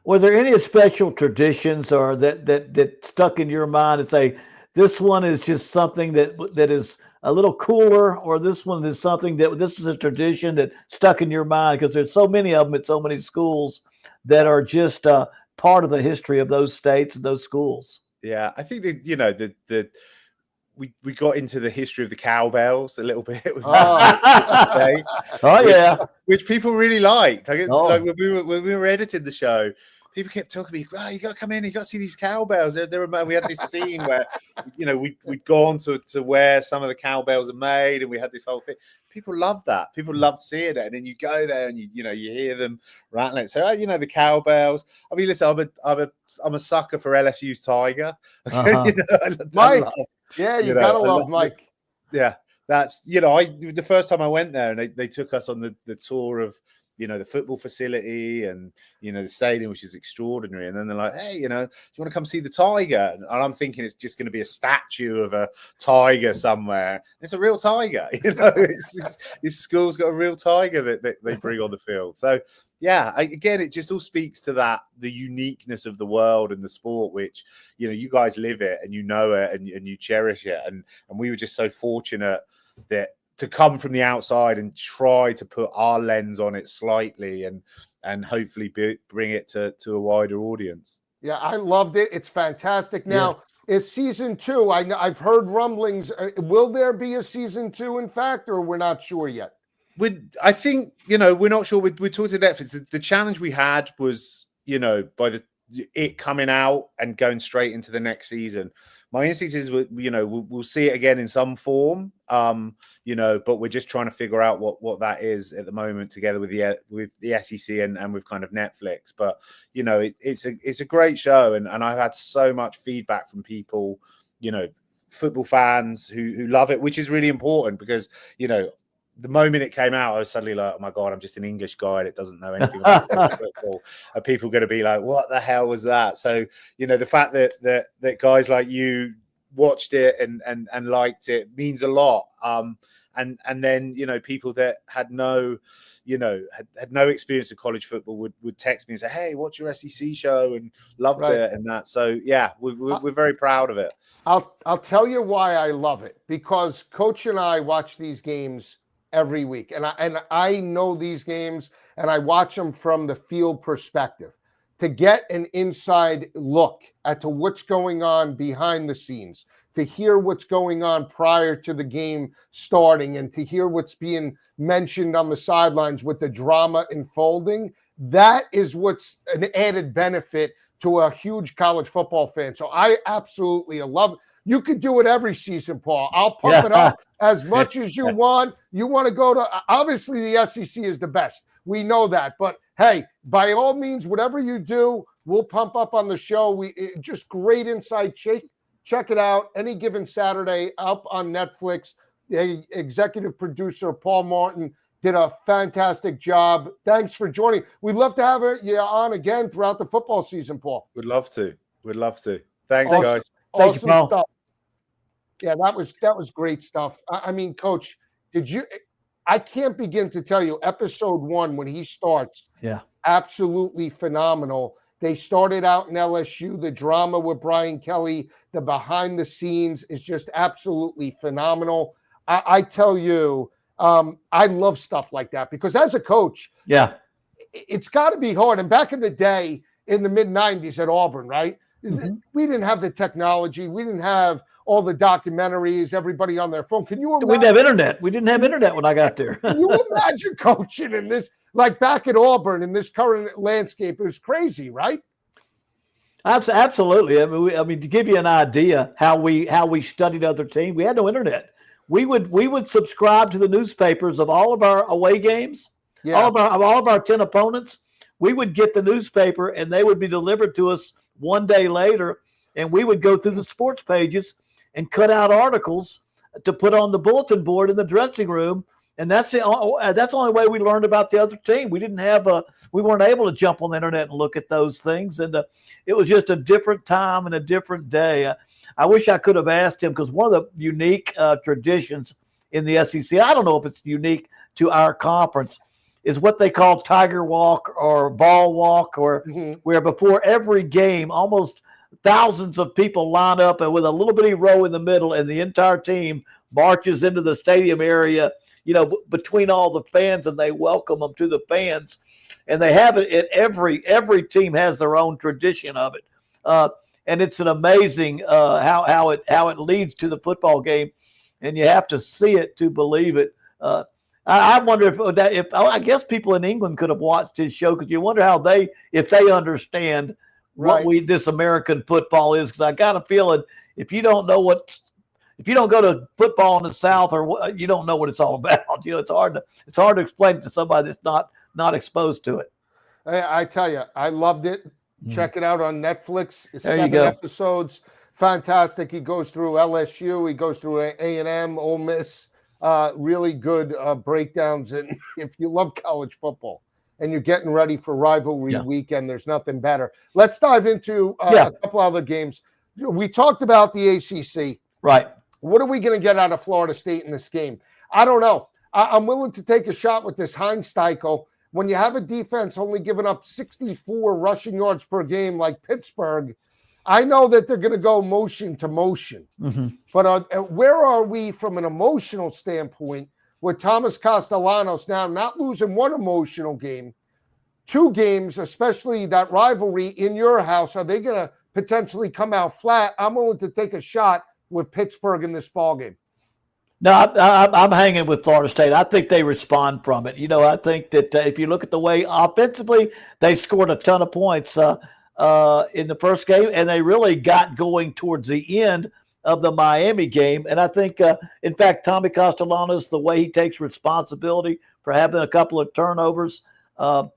Were there any special traditions or that stuck in your mind and say this one is just something that is a little cooler, or this one is something this is a tradition that stuck in your mind? Because there's so many of them at so many schools that are just part of the history of those states and those schools. Yeah, I think that we got into the history of the cowbells a little bit. Which people really liked. Like when we were editing the show, people kept talking to me, "Wow, you got to come in. You got to see these cowbells." We had this scene where, we'd gone to where some of the cowbells are made, and we had this whole thing. People loved that. People loved seeing it, and then you go there and you hear them rattling. So the cowbells. I mean, listen, I'm a sucker for LSU's Tiger. Mike, you gotta love Mike. Yeah, that's the first time I went there, and they took us on the tour of the football facility and the stadium, which is extraordinary. And then they're like, "Hey, do you want to come see the tiger?" And I'm thinking it's just going to be a statue of a tiger somewhere. It's a real tiger. This school's got a real tiger that they bring on the field. So yeah, again, it just all speaks to the uniqueness of the world and the sport, which you guys live it and it and you cherish it. And we were just so fortunate that to come from the outside and try to put our lens on it slightly and hopefully bring it to a wider audience. Yeah, I loved it. It's fantastic. Now, is season 2, I've heard rumblings. Will there be a season 2, in fact, or we're not sure yet? I think, we're not sure. We talked to Netflix. The challenge we had was, by it coming out and going straight into the next season. My instinct is, we'll see it again in some form, but we're just trying to figure out what that is at the moment, together with the SEC and with kind of Netflix. But it's a great show, and I've had so much feedback from people, football fans who love it, which is really important because the moment it came out, I was suddenly like, "Oh my God, I'm just an English guy that doesn't know anything about football." Are people going to be like, "What the hell was that?" So, the fact that guys like you watched it and liked it means a lot. And then, people that had no, had no experience of college football would text me and say, "Hey, what's your SEC show?" and loved it and that. So yeah, we're very proud of it. I'll tell you why I love it, because Coach and I watch these games every week, and I know these games, and I watch them from the field perspective to get an inside look at to what's going on behind the scenes, to hear what's going on prior to the game starting, and to hear what's being mentioned on the sidelines with the drama unfolding. That is what's an added benefit to a huge college football fan. So I absolutely love it. You could do it every season, Paul. I'll pump it up as much as you want. You want to go to, obviously the SEC is the best. We know that. But hey, by all means, whatever you do, we'll pump up on the show. Just great insight. Check it out. Any given Saturday, up on Netflix. The executive producer, Paul Martin, did a fantastic job. Thanks for joining. We'd love to have you on again throughout the football season, Paul. We'd love to. Thanks, guys. Thank you, Paul. Stuff. Yeah, that was great stuff. I mean, Coach, I can't begin to tell you, episode 1, when he starts, absolutely phenomenal. They started out in LSU, the drama with Brian Kelly, the behind the scenes is just absolutely phenomenal. I tell you, I love stuff like that, because as a coach, it's got to be hard. And back in the day, in the mid-90s at Auburn, right? We didn't have the technology. We didn't have all the documentaries, everybody on their phone. Can you imagine? We didn't have internet. We didn't have internet when I got there. Can you imagine coaching in this, like back at Auburn in this current landscape? It was crazy, right? Absolutely. I mean, to give you an idea how we studied other teams, we had no internet. We would subscribe to the newspapers of all of our away games, all of our 10 opponents. We would get the newspaper and they would be delivered to us one day later, and we would go through the sports pages and cut out articles to put on the bulletin board in the dressing room. And that's the only way we learned about the other team. We weren't able to jump on the internet and look at those things. And it was just a different time and a different day. I wish I could have asked him, because one of the unique traditions in the SEC, I don't know if it's unique to our conference, is what they call Tiger Walk or Ball Walk, or where before every game, almost thousands of people line up and with a little bitty row in the middle, and the entire team marches into the stadium area, between all the fans, and they welcome them to the fans. And they have it. Every team has their own tradition of it, and it's an amazing how it leads to the football game, and you have to see it to believe it. I wonder if I guess people in England could have watched his show, because you wonder if they understand what this American football is. Because I got a feeling if you don't go to football in the South, or you don't know what it's all about. It's hard to explain to somebody that's not exposed to it. I tell you, I loved it. Check it out on Netflix. It's there 7 episodes. Fantastic. He goes through LSU. He goes through A&M, Ole Miss. Really good breakdowns. And if you love college football and you're getting ready for rivalry weekend, there's nothing better. Let's dive into a couple other games. We talked about the ACC. Right. What are we going to get out of Florida State in this game? I don't know. I'm willing to take a shot with this Heinz-Steichel. When you have a defense only giving up 64 rushing yards per game like Pittsburgh, I know that they're going to go motion to motion. But where are we from an emotional standpoint with Thomas Castellanos now not losing one emotional game, 2 games, especially that rivalry in your house? Are they going to potentially come out flat? I'm willing to take a shot with Pittsburgh in this ballgame. No, I'm hanging with Florida State. I think they respond from it. I think that if you look at the way offensively, they scored a ton of points in the first game, and they really got going towards the end of the Miami game. And I think, in fact, Tommy Castellanos, the way he takes responsibility for having a couple of turnovers, I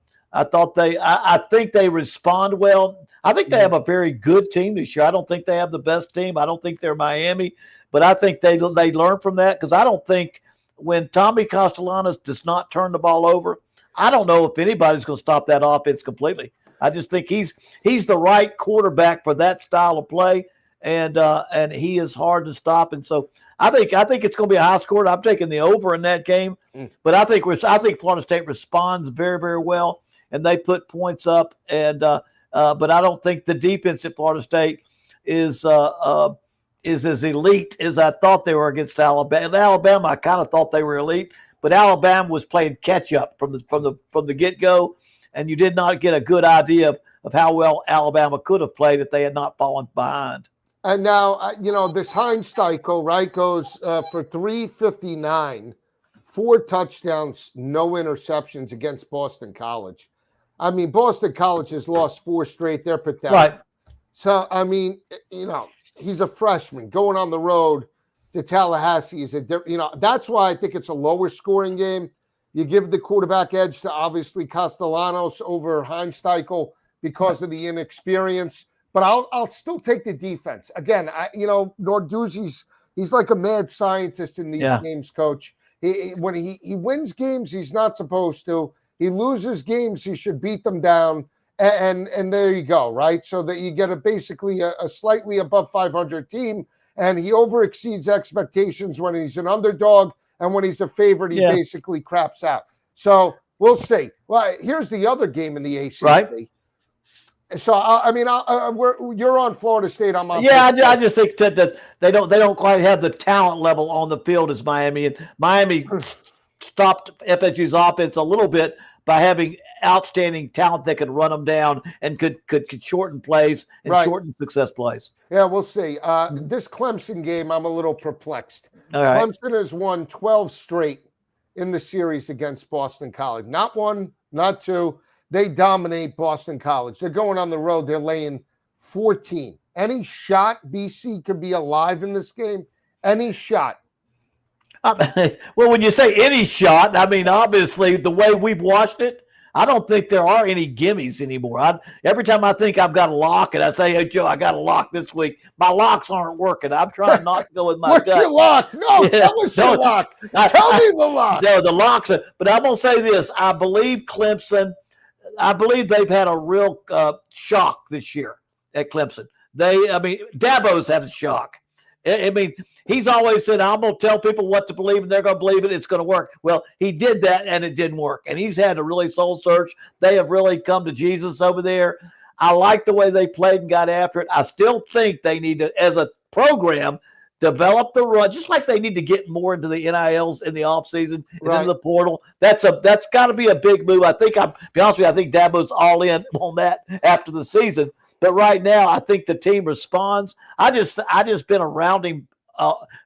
think they respond well. I think they have a very good team this year. I don't think they have the best team. I don't think they're Miami, but I think they learn from that, because I don't think when Tommy Castellanos does not turn the ball over, I don't know if anybody's going to stop that offense completely. I just think he's the right quarterback for that style of play, and he is hard to stop. And so I think it's going to be a high score. I'm taking the over in that game, but I think Florida State responds very, very well, and they put points up. And but I don't think the defense at Florida State is as elite as I thought they were against Alabama. Alabama, I kind of thought they were elite, but Alabama was playing catch up from the get go, and you did not get a good idea of how well Alabama could have played if they had not fallen behind. And now, this Heinz-Steichel, right, goes for 359, 4 touchdowns, no interceptions against Boston College. I mean, Boston College has lost 4 straight. They're pathetic. Right. So, I mean, he's a freshman going on the road to Tallahassee. That's why I think it's a lower scoring game. You give the quarterback edge to obviously Castellanos over Heinz-Steichel because of the inexperience. But I'll still take the defense. Again, Narduzzi's he's like a mad scientist in these games, Coach. When he wins games he's not supposed to. He loses games he should beat them down. And there you go, right? So that you get basically a slightly above 500 team, and he overexceeds expectations when he's an underdog, and when he's a favorite, he basically craps out. So we'll see. Well, here's the other game in the ACC. Right. So you're on Florida State. I'm on. Yeah, I just think that they don't quite have the talent level on the field as Miami, and Miami stopped FSU's offense a little bit by having outstanding talent that could run them down and could shorten plays and shorten success plays. Yeah, we'll see. This Clemson game, I'm a little perplexed. All right. Clemson has won 12 straight in the series against Boston College. Not one, not two. They dominate Boston College. They're going on the road. They're laying 14. Any shot BC could be alive in this game? Any shot? Well, when you say any shot, I mean, obviously, the way we've watched it, I don't think there are any gimmies anymore. Every time I think I've got a lock and I say, hey, Joe, I got a lock this week, my locks aren't working. I'm trying not to go with my What's gut. your lock? No, tell us your lock. Tell me the lock. No, the locks. But I'm going to say this. I believe Clemson, I believe they've had a real shock this year at Clemson. Dabo's had a shock. I mean, he's always said, I'm going to tell people what to believe, and they're going to believe it. It's going to work. Well, he did that, and it didn't work. And he's had a really soul search. They have really come to Jesus over there. I like the way they played and got after it. I still think they need to, as a program, develop the run, just like they need to get more into the NILs in the offseason and into the portal. That's got to be a big move. I think, I'll be honest with you, I think Dabo's all in on that after the season. But right now, I think the team responds. I just been around him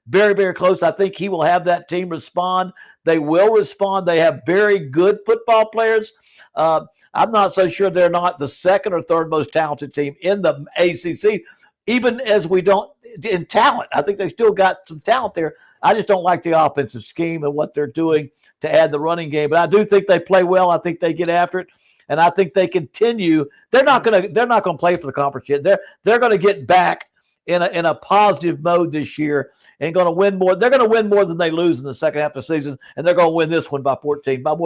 very, very close. I think he will have that team respond. They will respond. They have very good football players. I'm not so sure they're not the second or third most talented team in the ACC, even as we don't in talent. I think they still got some talent there. I just don't like the offensive scheme and what they're doing to add the running game. But I do think they play well. I think they get after it. And I think they continue. They're not going to play for the conference yet. They're going to get back in a positive mode this year and going to win more. They're going to win more than they lose in the second half of the season, and they're going to win this one by more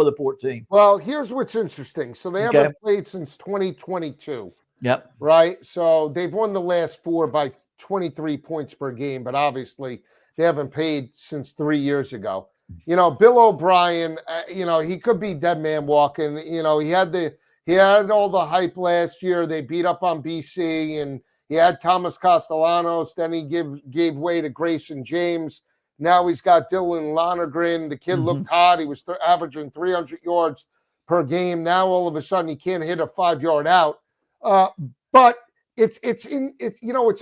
than 14. Well, here's what's interesting. So they haven't played since 2022. Yep. Right. So they've won the last 4 by 23 points per game, but obviously they haven't paid since 3 years ago. You know, Bill O'Brien, he could be dead man walking. You know, he had all the hype last year. They beat up on BC, and he had Thomas Castellanos. Then he gave way to Grayson James. Now he's got Dylan Lonergan. The kid looked hot. He was averaging 300 yards per game. Now all of a sudden he can't hit a 5-yard out. But it's an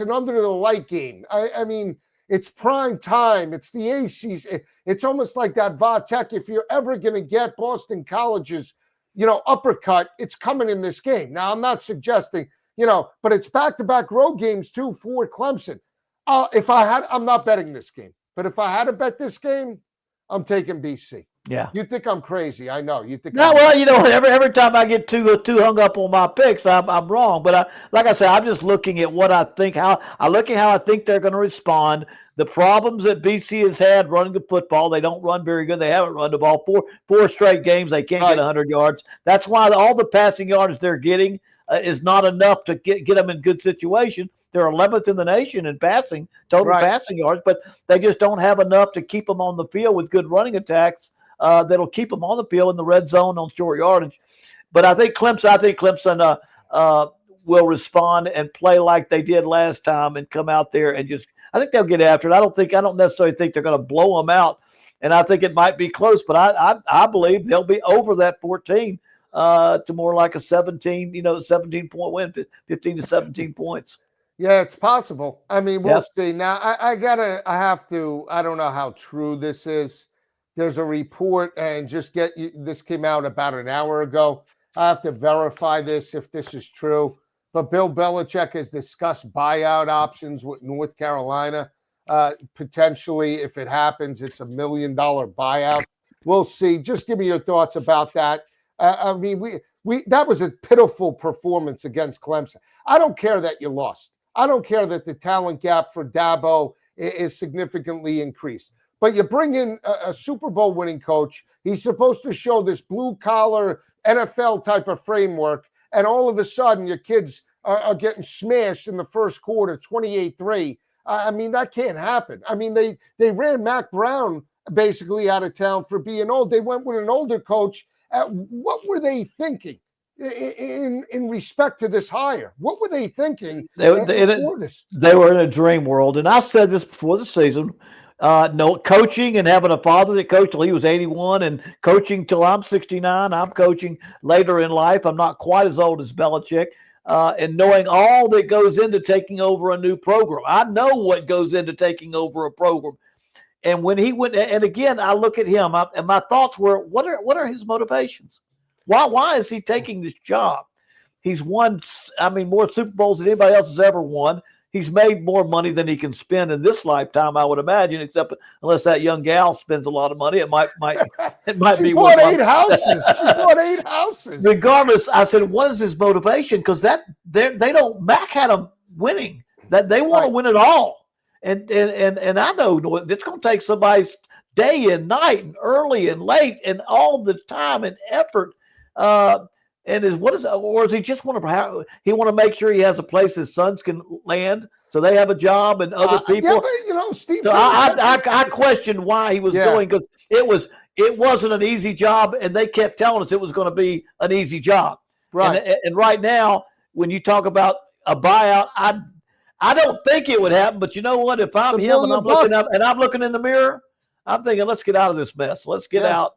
under the light game. I mean, it's prime time. It's the ACC. It's almost like that Vatek. If you're ever going to get Boston College's, uppercut, it's coming in this game. Now, I'm not suggesting, but it's back-to-back road games, too, for Clemson. I'm not betting this game. But if I had to bet this game, I'm taking BC. Yeah. You think I'm crazy. I know. You think every time I get too hung up on my picks, I'm wrong. But like I said, I'm just looking at what I think, how I think they're going to respond. The problems that BC has had running the football, they don't run very good. They haven't run the ball four straight games. They can't get 100 yards. That's why all the passing yards they're getting is not enough to get them in good situation. They're 11th in the nation in passing, total passing yards, but they just don't have enough to keep them on the field with good running attacks. That'll keep them on the field in the red zone on short yardage. But I think Clemson will respond and play like they did last time and come out there and I think they'll get after it. I don't necessarily think they're going to blow them out, and I think it might be close. But I believe they'll be over that 14 to more like a 17-point win, 15 to 17 points. Yeah, it's possible. I mean, we'll see. Now, I don't know how true this is. There's a report, and this came out about an hour ago. I have to verify this if this is true. But Bill Belichick has discussed buyout options with North Carolina. Potentially, if it happens, it's $1 million buyout. We'll see. Just give me your thoughts about that. I mean, that was a pitiful performance against Clemson. I don't care that you lost. I don't care that the talent gap for Dabo is significantly increased. But you bring in a Super Bowl winning coach. He's supposed to show this blue-collar NFL type of framework, and all of a sudden your kids are getting smashed in the first quarter, 28-3. I mean, that can't happen. I mean, they ran Mac Brown basically out of town for being old. They went with an older coach. What were they thinking in respect to this hire? What were they thinking before this? They were in a dream world. And I said this before the season. No, coaching and having a father that coached till he was 81 and coaching till I'm 69. I'm coaching later in life. I'm not quite as old as Belichick. And knowing all that goes into taking over a new program. I know what goes into taking over a program. And when he went, and again, I look at him, and my thoughts were, what are his motivations? Why is he taking this job? He's won, more Super Bowls than anybody else has ever won. He's made more money than he can spend in this lifetime, I would imagine, except unless that young gal spends a lot of money, it might she be bought 8 houses. She bought 8 houses. Regardless, I said, what is his motivation? Because they don't. Mac had them winning. That they want to win it all, and I know it's going to take somebody's day and night and early and late and all the time and effort. And or does he just want to make sure he has a place his sons can land so they have a job and other people? Yeah, but Steve. So I questioned why he was going, because it wasn't an easy job, and they kept telling us it was going to be an easy job. Right. And right now, when you talk about a buyout, I don't think it would happen. But you know what? If I'm him and I'm looking up and I'm looking in the mirror, I'm thinking, let's get out of this mess. Let's get out.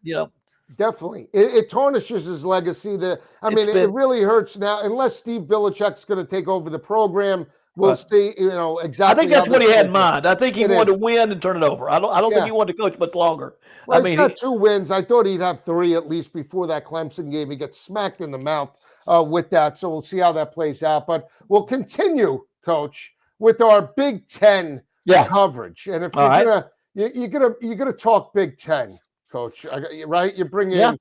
Definitely. It tarnishes his legacy. It really hurts now. Unless Steve Belichick's going to take over the program, we'll see, exactly. I think that's what he had in mind. I think he wanted to win and turn it over. I don't think he wanted to coach much longer. Well, he's got 2 wins. I thought he'd have 3 at least before that Clemson game. He gets smacked in the mouth with that. So we'll see how that plays out. But we'll continue, Coach, with our Big Ten coverage. And if you're gonna talk Big Ten, Coach, right? You bring in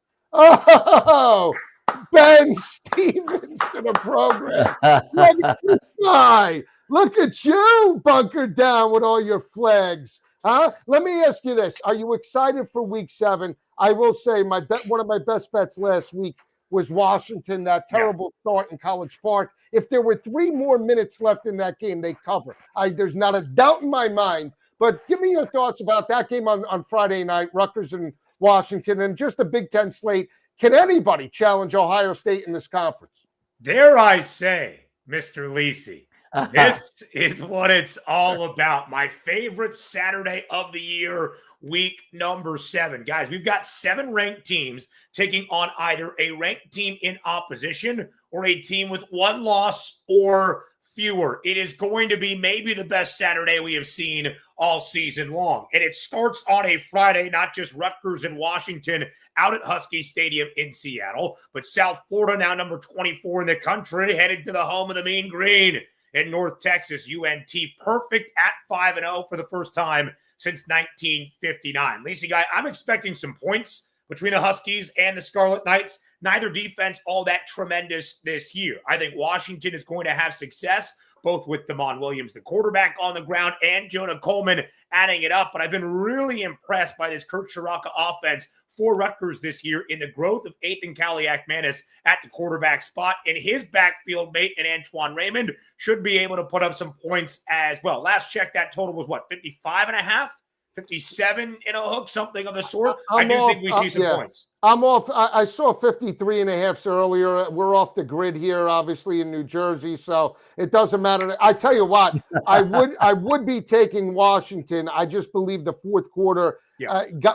Ben Stevens to the program. Look at this guy. Look at you, bunkered down with all your flags. Huh? Let me ask you this. Are you excited for week 7? I will say one of my best bets last week was Washington, that terrible start in College Park. If there were 3 more minutes left in that game, they cover. There's not a doubt in my mind. But give me your thoughts about that game on Friday night, Rutgers and Washington, and just the Big Ten slate. Can anybody challenge Ohio State in this conference? Dare I say, Mr. Lisi, this is what it's all about. My favorite Saturday of the year, week number 7. Guys, we've got 7 ranked teams taking on either a ranked team in opposition or a team with 1 loss or fewer. It is going to be maybe the best Saturday we have seen all season long. And it starts on a Friday, not just Rutgers and Washington out at Husky Stadium in Seattle, but South Florida, now number 24 in the country, headed to the home of the Mean Green in North Texas, UNT. Perfect at 5-0 for the first time since 1959. Lisi, guy, I'm expecting some points between the Huskies and the Scarlet Knights. Neither defense all that tremendous this year. I think Washington is going to have success, both with Damon Williams, the quarterback, on the ground, and Jonah Coleman adding it up. But I've been really impressed by this Kurt Shiraka offense for Rutgers this year in the growth of Ethan Kaliak-Manis at the quarterback spot. And his backfield mate and Antoine Raymond should be able to put up some points as well. Last check, that total was what, 55.5? 57 in a hook, something of the sort. I do think we see some points. I'm off. I saw 53.5 earlier. We're off the grid here, obviously in New Jersey, so it doesn't matter. I tell you what, I would be taking Washington. I just believe the fourth quarter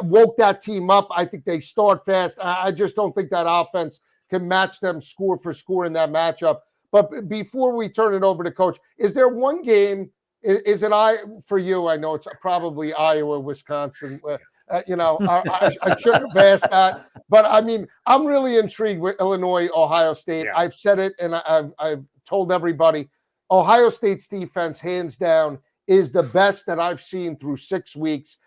woke that team up. I think they start fast. I just don't think that offense can match them score for score in that matchup. But before we turn it over to Coach, is there one game? Is it for you? I know it's probably Iowa, Wisconsin. I shouldn't have asked that, but I mean, I'm really intrigued with Illinois, Ohio State. Yeah. I've said it, and I've told everybody, Ohio State's defense, hands down, is the best that I've seen through 6 weeks.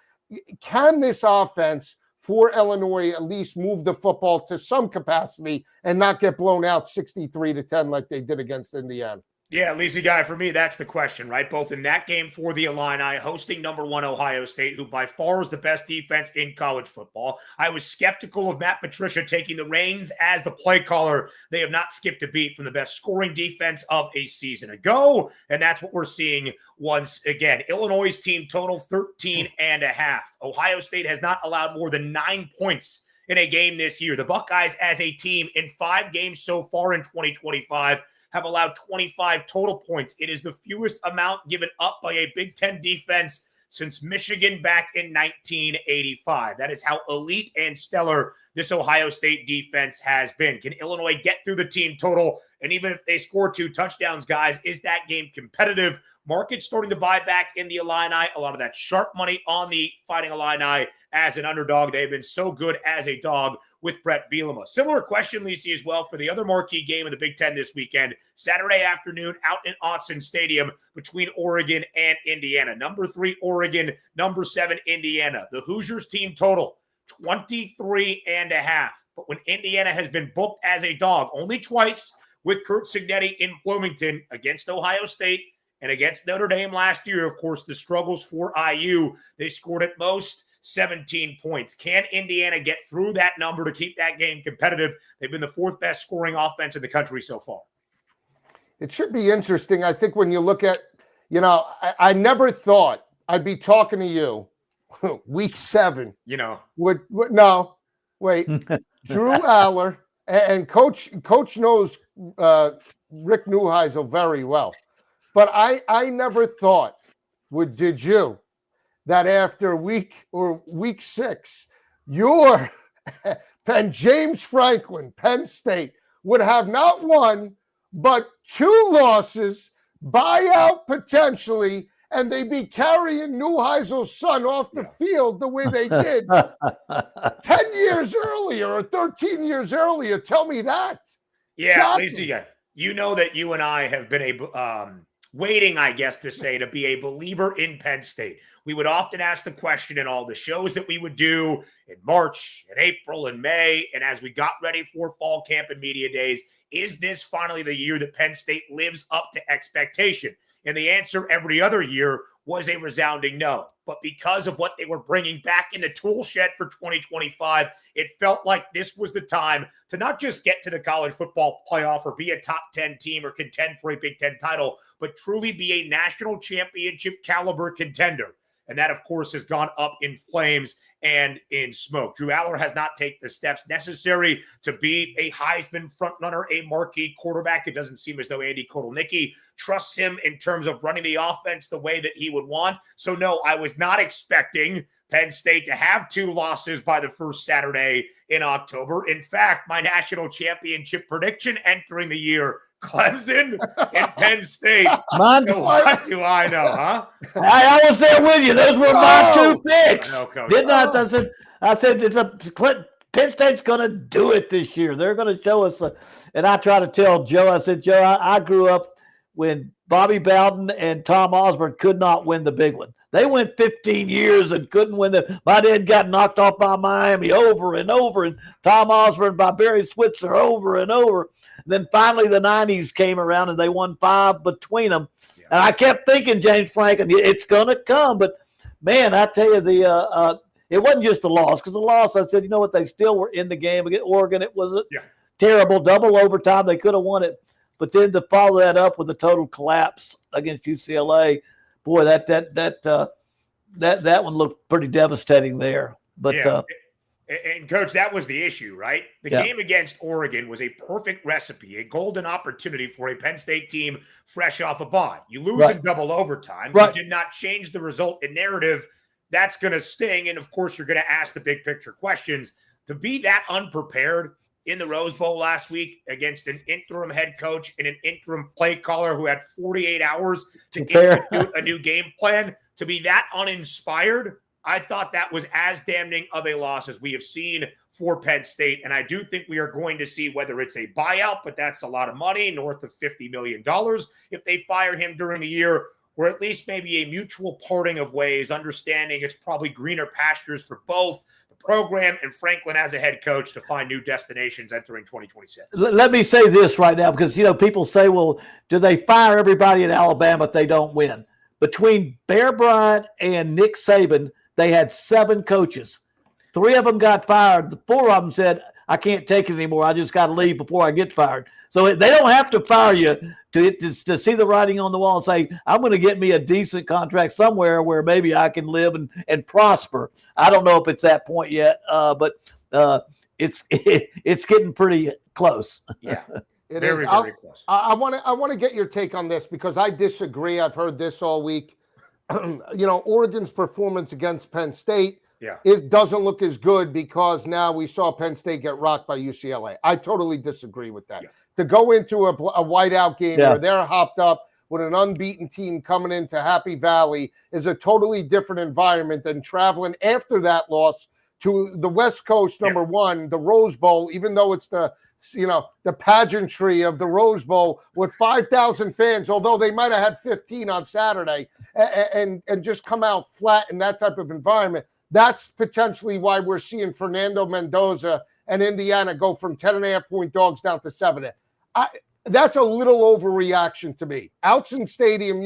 Can this offense for Illinois at least move the football to some capacity and not get blown out 63-10 like they did against Indiana? Yeah, Lisi, guy, for me, that's the question, right? Both in that game for the Illini, hosting number 1 Ohio State, who by far is the best defense in college football. I was skeptical of Matt Patricia taking the reins as the play caller. They have not skipped a beat from the best scoring defense of a season ago, and that's what we're seeing once again. Illinois' team total 13.5. Ohio State has not allowed more than 9 points in a game this year. The Buckeyes, as a team, in 5 games so far in 2025, have allowed 25 total points. It is the fewest amount given up by a Big Ten defense since Michigan back in 1985. That is how elite and stellar this Ohio State defense has been. Can Illinois get through the team total? And even if they score 2 touchdowns, guys, is that game competitive? Market's starting to buy back in the Illini. A lot of that sharp money on the Fighting Illini as an underdog. They've been so good as a dog with Brett Bielema. Similar question, Lisi, as well for the other marquee game in the Big Ten this weekend. Saturday afternoon out in Autzen Stadium between Oregon and Indiana. Number 3, Oregon. Number 7, Indiana. The Hoosiers team total, 23.5. But when Indiana has been booked as a dog only twice with Kurt Signetti in Bloomington against Ohio State and against Notre Dame last year, of course, the struggles for IU, they scored at most 17 points. Can Indiana get through that number to keep that game competitive? They've been the 4th best scoring offense in the country so far. It should be interesting. I think when you look at, I never thought I'd be talking to you week 7. No, wait. Drew Aller and Coach knows Rick Neuheisel very well. But I never thought, did you, that after week 6, your James Franklin, Penn State, would have not 1, but 2 losses, buyout potentially, and they'd be carrying Neuheisel's son off the field the way they did 10 years earlier or 13 years earlier. Tell me that. Yeah, Lisi, you know that you and I have been waiting, I guess, to be a believer in Penn State. We would often ask the question in all the shows that we would do in March, in April, and May, and as we got ready for fall camp and media days, is this finally the year that Penn State lives up to expectation? And the answer every other year was a resounding no. But because of what they were bringing back in the tool shed for 2025, it felt like this was the time to not just get to the college football playoff or be a top 10 team or contend for a Big Ten title, but truly be a national championship caliber contender. And that, of course, has gone up in flames and in smoke. Drew Aller has not taken the steps necessary to be a Heisman frontrunner, a marquee quarterback. It doesn't seem as though Andy Kotelnicki trusts him in terms of running the offense the way that he would want. So, no, I was not expecting Penn State to have 2 losses by the first Saturday in October. In fact, my national championship prediction entering the year, Clemson and Penn State. So what do I know, huh? I was there with you. Those were my 2 picks. No, Coach. Didn't I? I said Penn State's going to do it this year. They're going to show us. And I try to tell Joe, I said, Joe, I grew up when Bobby Bowden and Tom Osborne could not win the big one. They went 15 years and couldn't win my dad got knocked off by Miami over and over, and Tom Osborne by Barry Switzer over and over. Then finally the 90s came around and they won 5 between them. Yeah. And I kept thinking, James Franklin, it's going to come. But, man, I tell you, it wasn't just a loss. Because the loss, I said, you know what, they still were in the game against Oregon. It was a terrible double overtime. They could have won it. But then to follow that up with a total collapse against UCLA, boy, that one looked pretty devastating there. But and Coach, that was the issue, right? The game against Oregon was a perfect recipe, a golden opportunity for a Penn State team fresh off a bye. You lose in double overtime. You did not change the result and narrative. That's going to sting. And of course, you're going to ask the big picture questions. To be that unprepared in the Rose Bowl last week against an interim head coach and an interim play caller who had 48 hours to institute a new game plan, to be that uninspired, I thought that was as damning of a loss as we have seen for Penn State. And I do think we are going to see whether it's a buyout, but that's a lot of money, north of $50 million if they fire him during the year, or at least maybe a mutual parting of ways, understanding it's probably greener pastures for both the program and Franklin as a head coach to find new destinations entering 2026. Let me say this right now, because, people say, well, do they fire everybody in Alabama if they don't win? Between Bear Bryant and Nick Saban, they had 7 coaches. 3 of them got fired. The 4 of them said, I can't take it anymore. I just got to leave before I get fired. So they don't have to fire you to see the writing on the wall and say, I'm going to get me a decent contract somewhere where maybe I can live and prosper. I don't know if it's that point yet, but it's getting pretty close. Yeah, very, very close. I want to get your take on this because I disagree. I've heard this all week. Oregon's performance against Penn State Yeah. doesn't look as good because now we saw Penn State get rocked by UCLA. I totally disagree with that. Yeah. To go into a whiteout game where they're hopped up with an unbeaten team coming into Happy Valley is a totally different environment than traveling after that loss to the West Coast, number one, the Rose Bowl, even though it's the pageantry of the Rose Bowl with 5,000 fans, although they might have had 15 on Saturday, and just come out flat in that type of environment. That's potentially why we're seeing Fernando Mendoza and Indiana go from 10.5-point dogs down to 7. That's a little overreaction to me. Autzen Stadium,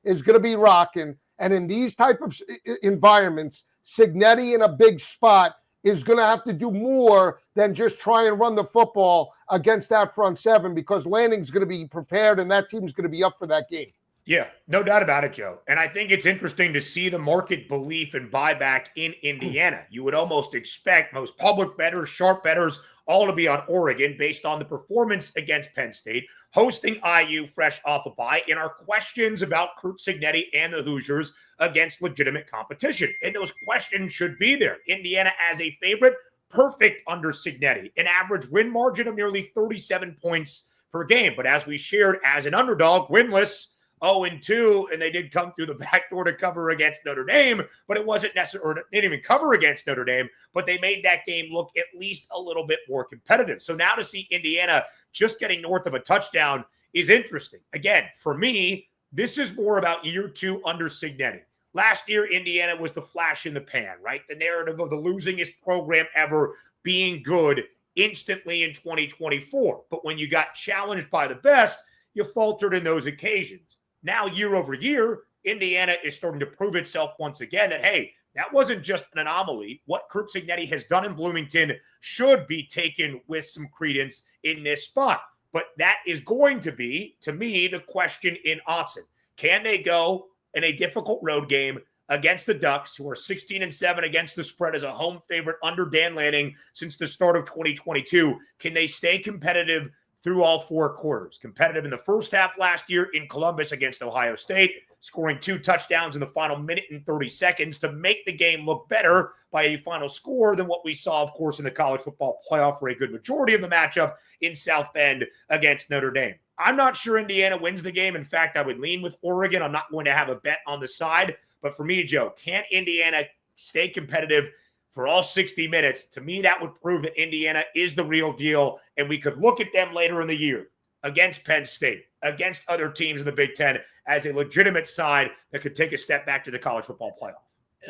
is going to be rocking. And in these type of environments, Cignetti in a big spot is going to have to do more than just try and run the football against that front seven, because Lanning's going to be prepared and that team's going to be up for that game. Yeah, no doubt about it, Joe. And I think it's interesting to see the market belief and buyback in Indiana. You would almost expect most public bettors, sharp bettors, all to be on Oregon based on the performance against Penn State, hosting IU fresh off a bye, and our questions about Curt Cignetti and the Hoosiers against legitimate competition. And those questions should be there. Indiana as a favorite, perfect under Cignetti, an average win margin of nearly 37 points per game. But as we shared, as an underdog, winless, 0-2, and they did come through the back door to cover against Notre Dame, but it wasn't necessary, or they didn't even cover against Notre Dame, but they made that game look at least a little bit more competitive. So now to see Indiana just getting north of a touchdown is interesting. Again, for me, this is more about year 2 under Cignetti. Last year, Indiana was the flash in the pan, right? The narrative of the losingest program ever being good instantly in 2024. But when you got challenged by the best, you faltered in those occasions. Now, year over year, Indiana is starting to prove itself once again that, hey, that wasn't just an anomaly. What Curt Cignetti has done in Bloomington should be taken with some credence in this spot. But that is going to be, to me, the question in Autzen. Can they go in a difficult road game against the Ducks, who are 16-7 against the spread as a home favorite under Dan Lanning since the start of 2022? Can they stay competitive through all 4 quarters? Competitive in the first half last year in Columbus against Ohio State, scoring 2 touchdowns in the final minute and 30 seconds to make the game look better by a final score than what we saw, of course, in the college football playoff for a good majority of the matchup in South Bend against Notre Dame. I'm not sure Indiana wins the game. In fact, I would lean with Oregon. I'm not going to have a bet on the side. But for me, Joe, can Indiana stay competitive for all 60 minutes? To me, that would prove that Indiana is the real deal, and we could look at them later in the year against Penn State, against other teams in the Big Ten, as a legitimate side that could take a step back to the college football playoff.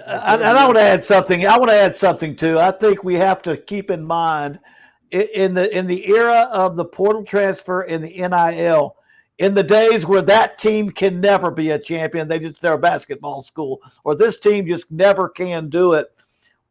And I want to add something. I want to add something too. I think we have to keep in mind in the era of the portal transfer and the NIL, in the days where that team can never be a champion, they're a basketball school, or this team just never can do it.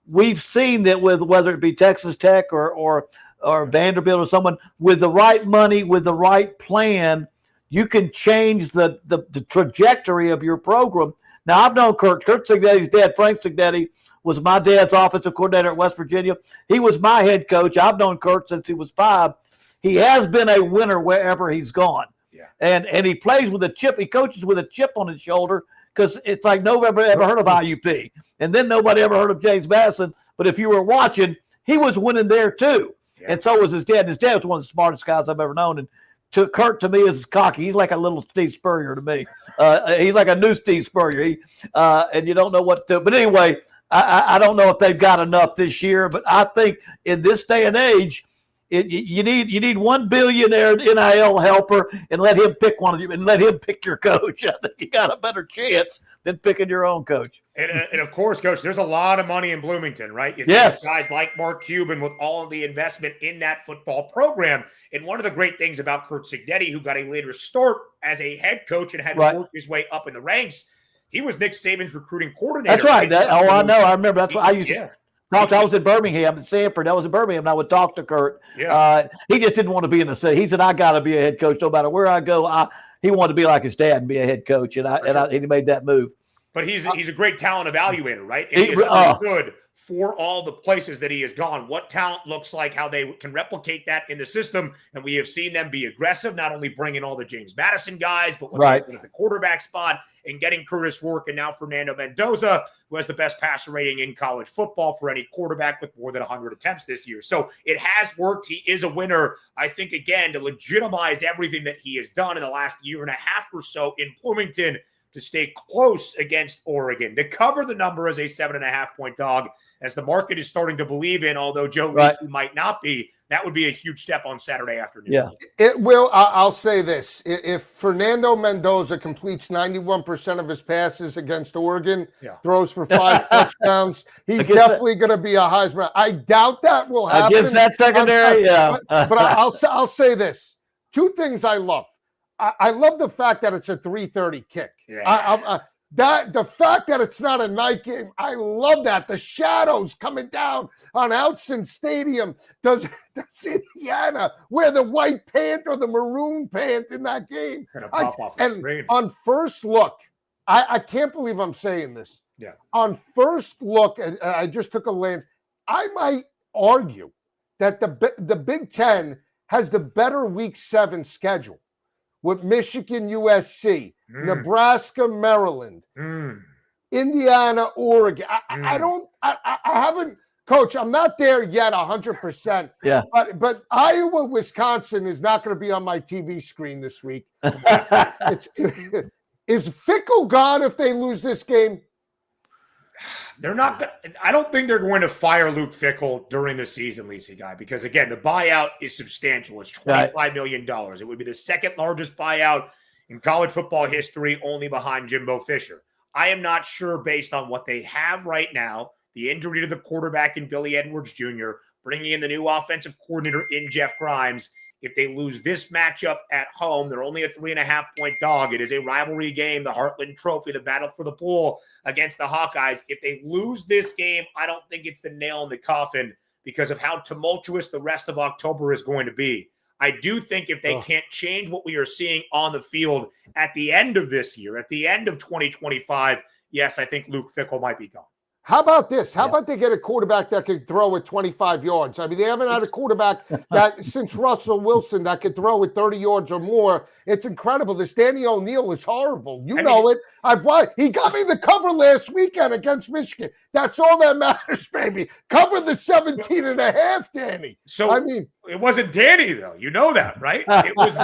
We've seen that with whether it be Texas Tech or Vanderbilt or someone, with the right money, with the right plan, you can change the trajectory of your program. Now, I've known Curt Cignetti's dad, Frank Cignetti, was my dad's offensive coordinator at West Virginia. He was my head coach. I've known Curt since he was 5. He has been a winner wherever he's gone. Yeah. And he plays with a chip. He coaches with a chip on his shoulder, because it's like nobody ever heard of IUP. And then nobody ever heard of James Madison. But if you were watching, he was winning there too. Yeah. And so was his dad. His dad was one of the smartest guys I've ever known. And Curt, to me, is cocky. He's like a little Steve Spurrier to me. He's like a new Steve Spurrier. And you don't know what to do. But anyway, I don't know if they've got enough this year. But I think in this day and age, you need one billionaire NIL helper and let him pick one of you and let him pick your coach. I think you got a better chance than picking your own coach. And of course, Coach, there's a lot of money in Bloomington, right? You yes. Guys like Mark Cuban with all of the investment in that football program. And one of the great things about Curt Cignetti, who got a later start as a head coach and had to work his way up in the ranks, he was Nick Saban's recruiting coordinator. That's right. I know. I remember. That's what I used to talk to. I was in Birmingham, at Sanford. I was in Birmingham, and I would talk to Curt. Yeah. He just didn't want to be in the city. He said, I got to be a head coach no matter where I go. He wanted to be like his dad and be a head coach, and he made that move. But he's a great talent evaluator, right? And he has understood for all the places that he has gone, what talent looks like, how they can replicate that in the system. And we have seen them be aggressive, not only bringing all the James Madison guys, but what they're doing at the quarterback spot and getting Curtis Rourke and now Fernando Mendoza, who has the best passer rating in college football for any quarterback with more than 100 attempts this year. So it has worked. He is a winner. I think, again, to legitimize everything that he has done in the last year and a half or so in Bloomington, to stay close against Oregon, to cover the number as a 7.5-point dog, as the market is starting to believe in, although Joe Lisi might not be. That would be a huge step on Saturday afternoon. Yeah, it will. I'll say this. If Fernando Mendoza completes 91% of his passes against Oregon, throws for 5 touchdowns, he's definitely going to be a Heisman. I doubt that will happen. Against that secondary, But I'll say this. 2 things I love. I love the fact that it's a 3:30 kick. Yeah. The fact that it's not a night game, I love that. The shadows coming down on Outson Stadium. Does Indiana wear the white pant or the maroon pant in that game? On first look, I can't believe I'm saying this. Yeah. On first look, and I just took a glance, I might argue that the Big Ten has the better Week 7 schedule, with Michigan, USC, Nebraska, Maryland, Indiana, Oregon. I haven't, Coach, I'm not there yet 100%. Yeah. But Iowa, Wisconsin is not going to be on my TV screen this week. Is Fickle gone if they lose this game? They're not. I don't think they're going to fire Luke Fickell during the season, Lisi guy, because again, the buyout is substantial. It's $25 million. It would be the second largest buyout in college football history, only behind Jimbo Fisher. I am not sure, based on what they have right now, the injury to the quarterback in Billy Edwards Jr., bringing in the new offensive coordinator in Jeff Grimes. If they lose this matchup at home, they're only a 3.5-point dog. It is a rivalry game, the Heartland Trophy, the battle for the pool against the Hawkeyes. If they lose this game, I don't think it's the nail in the coffin because of how tumultuous the rest of October is going to be. I do think if they can't change what we are seeing on the field at the end of this year, at the end of 2025, yes, I think Luke Fickell might be gone. How about this? How about they get a quarterback that can throw at 25 yards? I mean, they haven't had a quarterback that since Russell Wilson that could throw at 30 yards or more. It's incredible. This Danny O'Neal is horrible. You know it. He got me the cover last weekend against Michigan. That's all that matters, baby. Cover the 17.5, Danny. So I mean, it wasn't Danny though. You know that, right? It was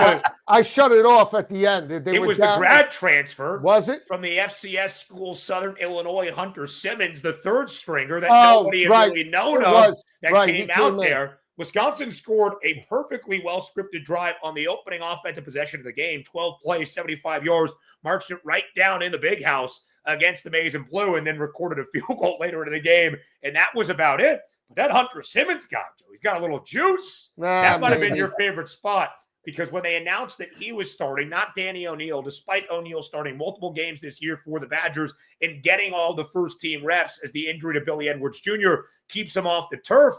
I shut it off at the end. It was the grad transfer. Was it? From the FCS school, Southern Illinois, Hunter Simmons, the third stringer that nobody had really known of that came out there. Wisconsin scored a perfectly well-scripted drive on the opening offensive possession of the game, 12 plays, 75 yards, marched it right down in the big house against the Maize and Blue, and then recorded a field goal later in the game, and that was about it. But that Hunter Simmons guy, Joe, he's got a little juice. That might have been your favorite spot, because when they announced that he was starting, not Danny O'Neal, despite O'Neal starting multiple games this year for the Badgers and getting all the first-team reps as the injury to Billy Edwards Jr. keeps him off the turf,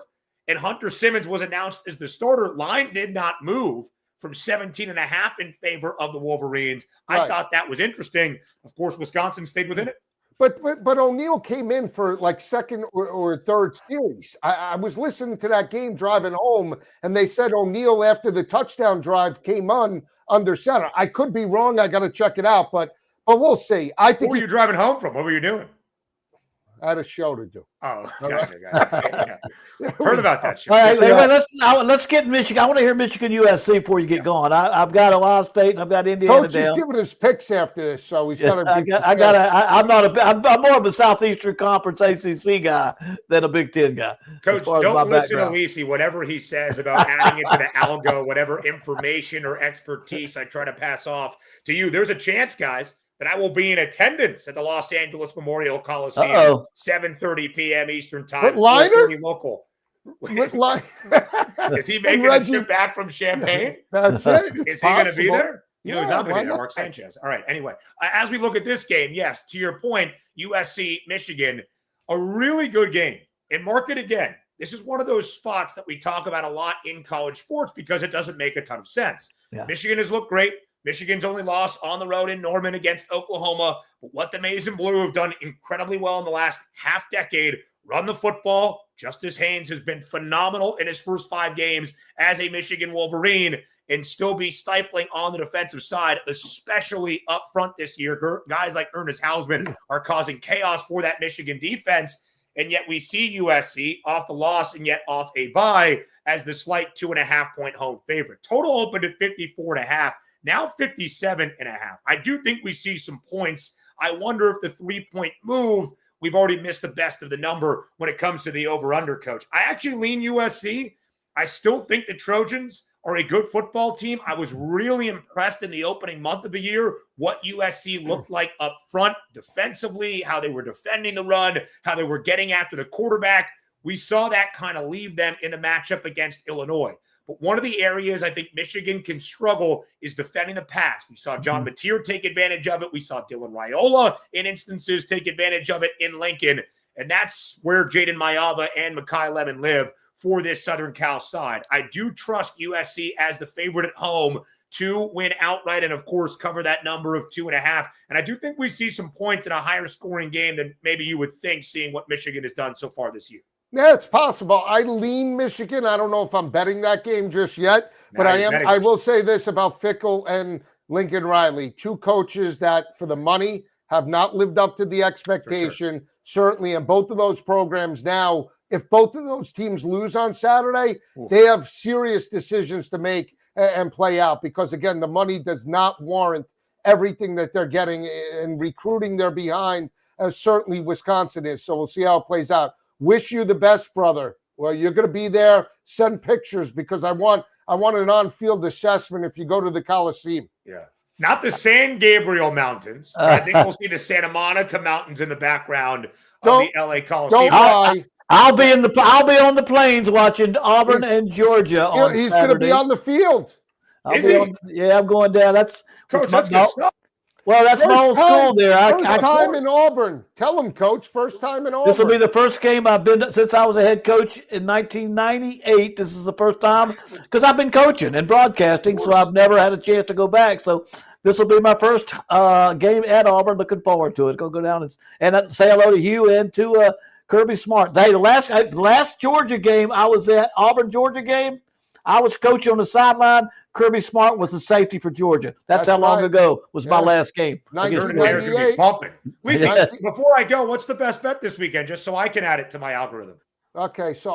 and Hunter Simmons was announced as the starter, line did not move from 17.5 in favor of the Wolverines. I thought that was interesting. Of course, Wisconsin stayed within it. But O'Neal came in for like second or third series. I was listening to that game driving home, and they said O'Neal, after the touchdown drive, came on under center. I could be wrong. I got to check it out, but we'll see. I think. Where were you driving home from? What were you doing? I had a show to do. Oh, gotcha. Heard about that show. All right, let's get Michigan. I want to hear Michigan USC before you get going. I've got Ohio State and I've got Indiana. Coach is giving his picks after this, so he's got to. I'm more of a Southeastern Conference ACC guy than a Big Ten guy. Coach, don't listen to Lisi. Whatever he says about adding into the algo, whatever information or expertise I try to pass off to you, there's a chance, guys, that I will be in attendance at the Los Angeles Memorial Coliseum, 7:30 p.m. Eastern Time, 4:30 local. Is he making a trip back from Champaign? That's it. Is he going to be there? You know, he's not going to be there. Mark Sanchez. All right. Anyway, as we look at this game, yes, to your point, USC, Michigan, a really good game. And mark it again. This is one of those spots that we talk about a lot in college sports because it doesn't make a ton of sense. Yeah. Michigan has looked great. Michigan's only loss on the road in Norman against Oklahoma. But what the Maize and Blue have done incredibly well in the last half decade, run the football. Justice Haynes has been phenomenal in his first 5 games as a Michigan Wolverine and still be stifling on the defensive side, especially up front this year. Guys like Ernest Hausman are causing chaos for that Michigan defense. And yet we see USC off the loss and yet off a bye as the slight 2.5-point home favorite. Total opened at 54.5, now 57.5. I do think we see some points. I wonder if the 3-point move, we've already missed the best of the number when it comes to the over-under, Coach. I actually lean USC. I still think the Trojans are a good football team. I was really impressed in the opening month of the year what USC looked like up front defensively, how they were defending the run, how they were getting after the quarterback. We saw that kind of leave them in the matchup against Illinois. But one of the areas I think Michigan can struggle is defending the pass. We saw John Mateer take advantage of it. We saw Dylan Raiola in instances take advantage of it in Lincoln. And that's where Jaden Mayava and Mekhi Lemon live for this Southern Cal side. I do trust USC as the favorite at home to win outright and, of course, cover that number of 2.5. And I do think we see some points in a higher scoring game than maybe you would think, seeing what Michigan has done so far this year. Yeah, it's possible. I lean Michigan. I don't know if I'm betting that game just yet, but I will say this about Fickell and Lincoln Riley, 2 coaches that for the money have not lived up to the expectation, certainly in both of those programs now. If both of those teams lose on Saturday, they have serious decisions to make and play out because, again, the money does not warrant everything that they're getting in recruiting. They're behind, as certainly Wisconsin is. So we'll see how it plays out. Wish you the best, brother. Well, you're going to be there. Send pictures because I want an on-field assessment if you go to the Coliseum. Yeah. Not the San Gabriel Mountains. I think we'll see the Santa Monica Mountains in the background of the LA Coliseum. Don't lie. I'll be on the plains watching Auburn and Georgia on He's Saturday. going to be on the field. I'm going down. That's Coach. That's good stuff. Well, that's my old school there. First time in Auburn. Tell him, Coach. First time in Auburn. This will be the first game I've been to since I was a head coach in 1998. This is the first time because I've been coaching and broadcasting, so I've never had a chance to go back. So this will be my first game at Auburn. Looking forward to it. Go down and say hello to Hugh and to Kirby Smart. Hey, the last Georgia game I was at, Auburn Georgia game, I was coaching on the sideline. Kirby Smart was the safety for Georgia. That's how long ago was my last game. 1998. Lisi, before I go, what's the best bet this weekend, just so I can add it to my algorithm? Okay, so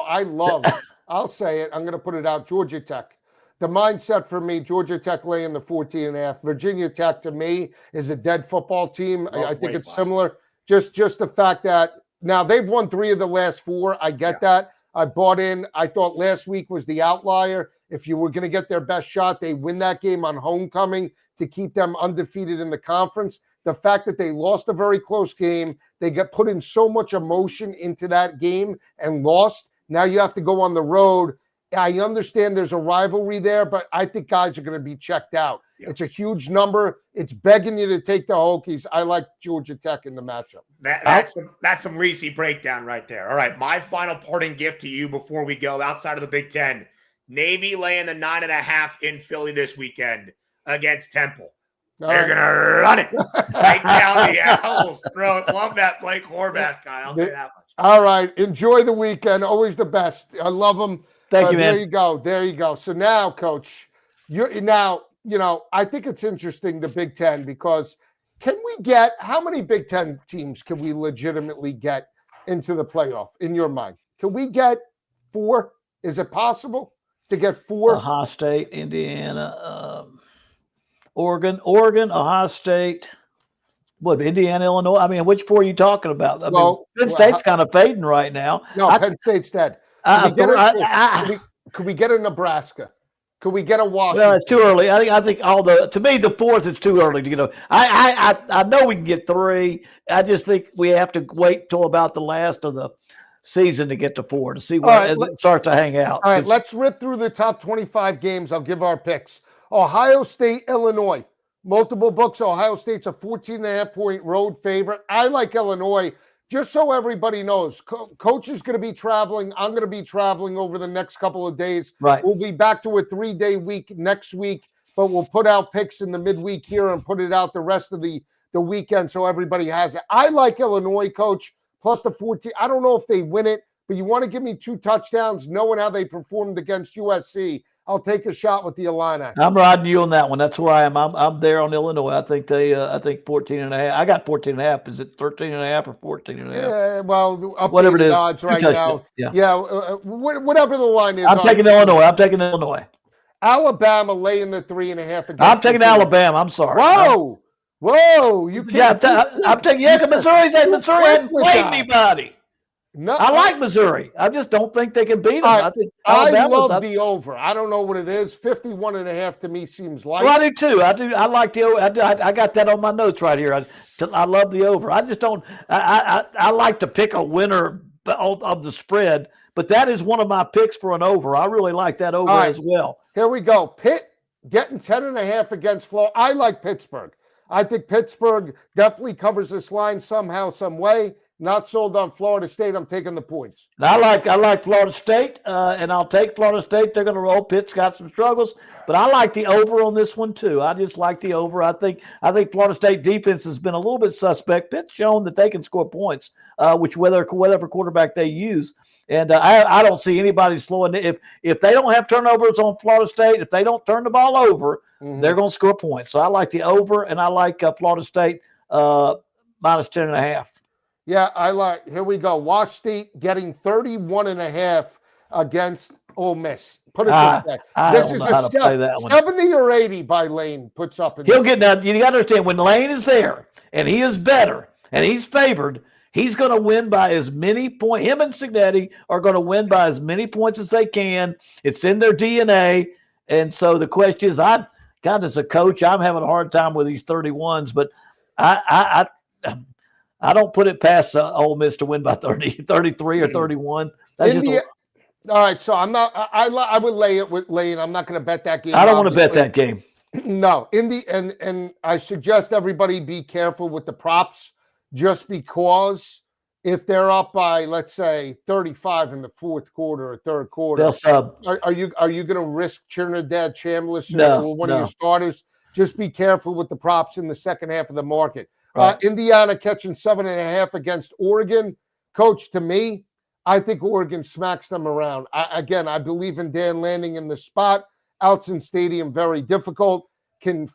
I'll say it. I'm going to put it out. Georgia Tech. The mindset for me, Georgia Tech laying the 14.5. Virginia Tech, to me, is a dead football team. I think it's similar. Just the fact that now they've won 3 of the last 4. I get that. I bought in. I thought last week was the outlier. If you were going to get their best shot, they win that game on homecoming to keep them undefeated in the conference. The fact that they lost a very close game, they got put in so much emotion into that game and lost. Now you have to go on the road. I understand there's a rivalry there, but I think guys are going to be checked out. Yeah. It's a huge number. It's begging you to take the Hokies. I like Georgia Tech in the matchup. That's some Lisi breakdown right there. All right, my final parting gift to you before we go outside of the Big Ten. Navy laying the 9.5 in Philly this weekend against Temple. They're going to run it right down the Owls' throat. Love that Blake Horvath guy. I'll say that much. All right. Enjoy the weekend. Always the best. I love them. Thank you, man. There you go. So now, Coach, I think it's interesting, the Big Ten, because how many Big Ten teams can we legitimately get into the playoff in your mind? Can we get 4? Is it possible to get 4? Ohio State, Indiana, Oregon, Ohio State. What, Indiana, Illinois? I mean, which 4 are you talking about? Penn State's kind of fading right now. No, Penn State's dead. Could we get a Nebraska? Could we get a Washington? Well, it's too early. I think to me, the 4th, it's too early to get. I know we can get 3. I just think we have to wait till about the last of the season to get to 4 to see where it starts to hang out. All right, let's rip through the top 25 games. I'll give our picks. Ohio State, Illinois. Multiple books. Ohio State's a 14.5-point road favorite. I like Illinois. Just so everybody knows, Coach is going to be traveling. I'm going to be traveling over the next couple of days. Right. We'll be back to a 3-day week next week, but we'll put out picks in the midweek here and put it out the rest of the weekend so everybody has it. I like Illinois, Coach, plus the 14. I don't know if they win it, but you want to give me 2 touchdowns, knowing how they performed against USC. I'll take a shot with the Illini. I'm riding you on that one. That's where I am. I'm there on Illinois. I think I think 14.5. I got 14.5. Is it 13.5 or 14.5? Yeah, well, whatever it is. Odds right now. Yeah, whatever the line is. I'm taking Illinois. Alabama laying the 3.5 against. I'm taking Alabama. I'm sorry. Whoa! You can't. I'm taking. Yeah, because Missouri hadn't played anybody. No, I like Missouri. I just don't think they can beat them. I think I love the over. I don't know what it is. 51.5 to me seems light. Well, I do too. I like the over. I got that on my notes right here. I love the over. I just don't. I like to pick a winner of the spread, but that is one of my picks for an over. I really like that over as well. Here we go. Pitt getting 10.5 against Florida. I like Pittsburgh. I think Pittsburgh definitely covers this line somehow, some way. Not sold on Florida State. I'm taking the points. I like Florida State, and I'll take Florida State. They're going to roll. Pitt's got some struggles, but I like the over on this one too. I just like the over. I think Florida State defense has been a little bit suspect. Pitt's shown that they can score points, which whatever quarterback they use. And I don't see anybody slowing. If they don't have turnovers on Florida State, if they don't turn the ball over, they're going to score points. So I like the over, and I like Florida State minus 10.5. Yeah, I like. Here we go. Wash State getting 31.5 against Ole Miss. Put it this way. This is a 70 or 80 by Lane puts up. He'll get now. You got to understand when Lane is there and he is better and he's favored. He's going to win by as many points. Him and Signetti are going to win by as many points as they can. It's in their DNA. And so the question is, as a coach, I'm having a hard time with these 31s, but I don't put it past Ole Miss to win by 33 or 31. All right, so I'm not. I would lay it with Lane. I'm not going to bet that game. I don't want to bet that game. No, and I suggest everybody be careful with the props, just because if they're up by, let's say, 35 in the fourth quarter or third quarter, they'll sub. Are you going to risk Trinidad Chambliss or one of your starters? Just be careful with the props in the second half of the market. Right. Indiana catching 7.5 against Oregon. Coach, to me, I think Oregon smacks them around. I believe in Dan Lanning in the spot. Altson Stadium, very difficult. Can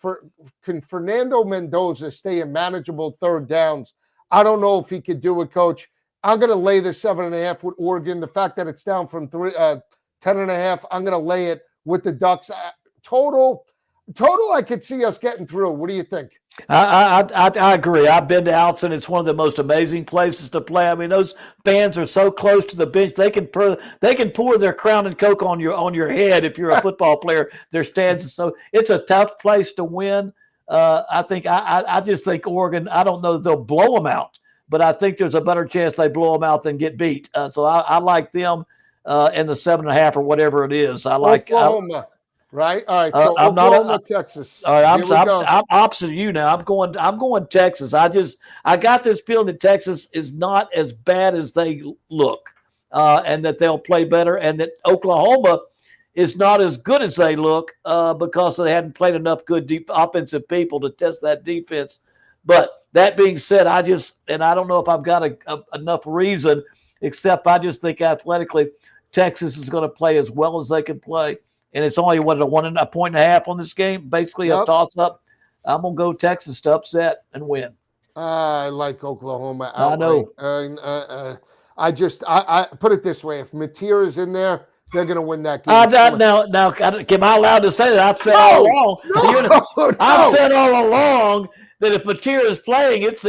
Fernando Mendoza stay in manageable third downs? I don't know if he could do it, Coach. I'm going to lay the 7.5 with Oregon. The fact that it's down from 10.5, I'm going to lay it with the Ducks. Total, I could see us getting through. What do you think? I agree. I've been to Altson. It's one of the most amazing places to play. I mean, those fans are so close to the bench. They can pour their Crown and Coke on your head if you're a football player. Their stands, so it's a tough place to win. I just think Oregon. I don't know that they'll blow them out, but I think there's a better chance they blow them out than get beat. So I like them in the 7.5 or whatever it is. I like Oklahoma. Right. All right. So Oklahoma, Texas. All right. I'm opposite of you now. I'm going Texas. I got this feeling that Texas is not as bad as they look, and that they'll play better, and that Oklahoma is not as good as they look because they hadn't played enough good offensive people to test that defense. But that being said, I don't know if I've got enough reason, except I just think athletically Texas is going to play as well as they can play. And it's only a 1.5 on this game, basically a toss-up. I'm going to go Texas to upset and win. I like Oklahoma. I know. I put it this way: if Mateer is in there, they're going to win that game. Now, am I allowed to say that? I've said all along. I've said all along that if Mateer is playing, it's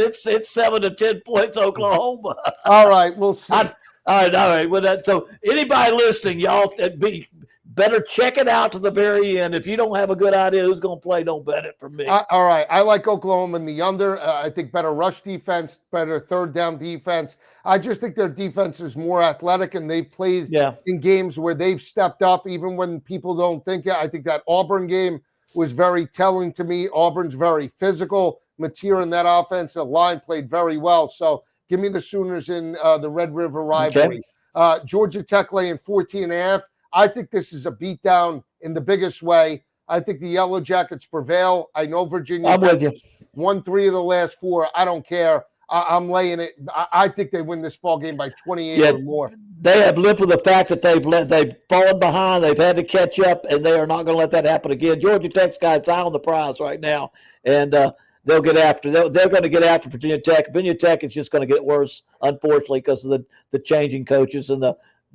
7 to 10 points Oklahoma. All right, we'll see. All right. Well, so anybody listening, y'all better check it out to the very end. If you don't have a good idea who's going to play, don't bet it for me. All right. I like Oklahoma in the under. I think better rush defense, better third down defense. I just think their defense is more athletic, and they've played in games where they've stepped up even when people don't think it. I think that Auburn game was very telling to me. Auburn's very physical. Mateer in that offensive line played very well. So give me the Sooners in the Red River rivalry. Okay. Georgia Tech laying 14.5. I think this is a beatdown in the biggest way. I think the Yellow Jackets prevail. I know Virginia I'm with you. won 3 of the last 4. I don't care. I'm laying it. I think they win this ball game by 28 or more. They have lived with the fact that they've fallen behind. They've had to catch up, and they are not going to let that happen again. Georgia Tech's got its eye on the prize right now, and they'll get after. They're going to get after Virginia Tech. Virginia Tech is just going to get worse, unfortunately, because of the changing coaches and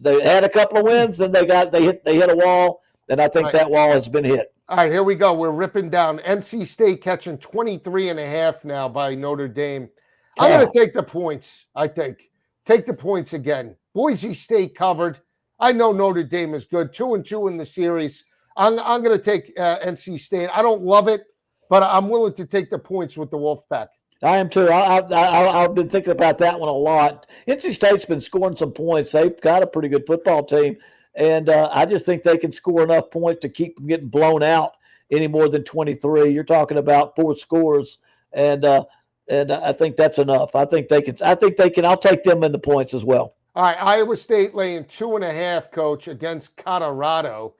they had a couple of wins, and they hit a wall, and I think that wall has been hit. All right, here we go. We're ripping down NC State catching 23.5 now by Notre Dame. I'm going to take the points, I think. Take the points again. Boise State covered. I know Notre Dame is good. 2-2 in the series. I'm going to take NC State. I don't love it, but I'm willing to take the points with the Wolfpack. I am too. I've been thinking about that one a lot. NC State's been scoring some points. They've got a pretty good football team, and I just think they can score enough points to keep them getting blown out any more than 23. You're talking about 4 scores, and I think that's enough. I think they can. I'll take them in the points as well. All right, Iowa State laying 2.5, Coach, against Colorado.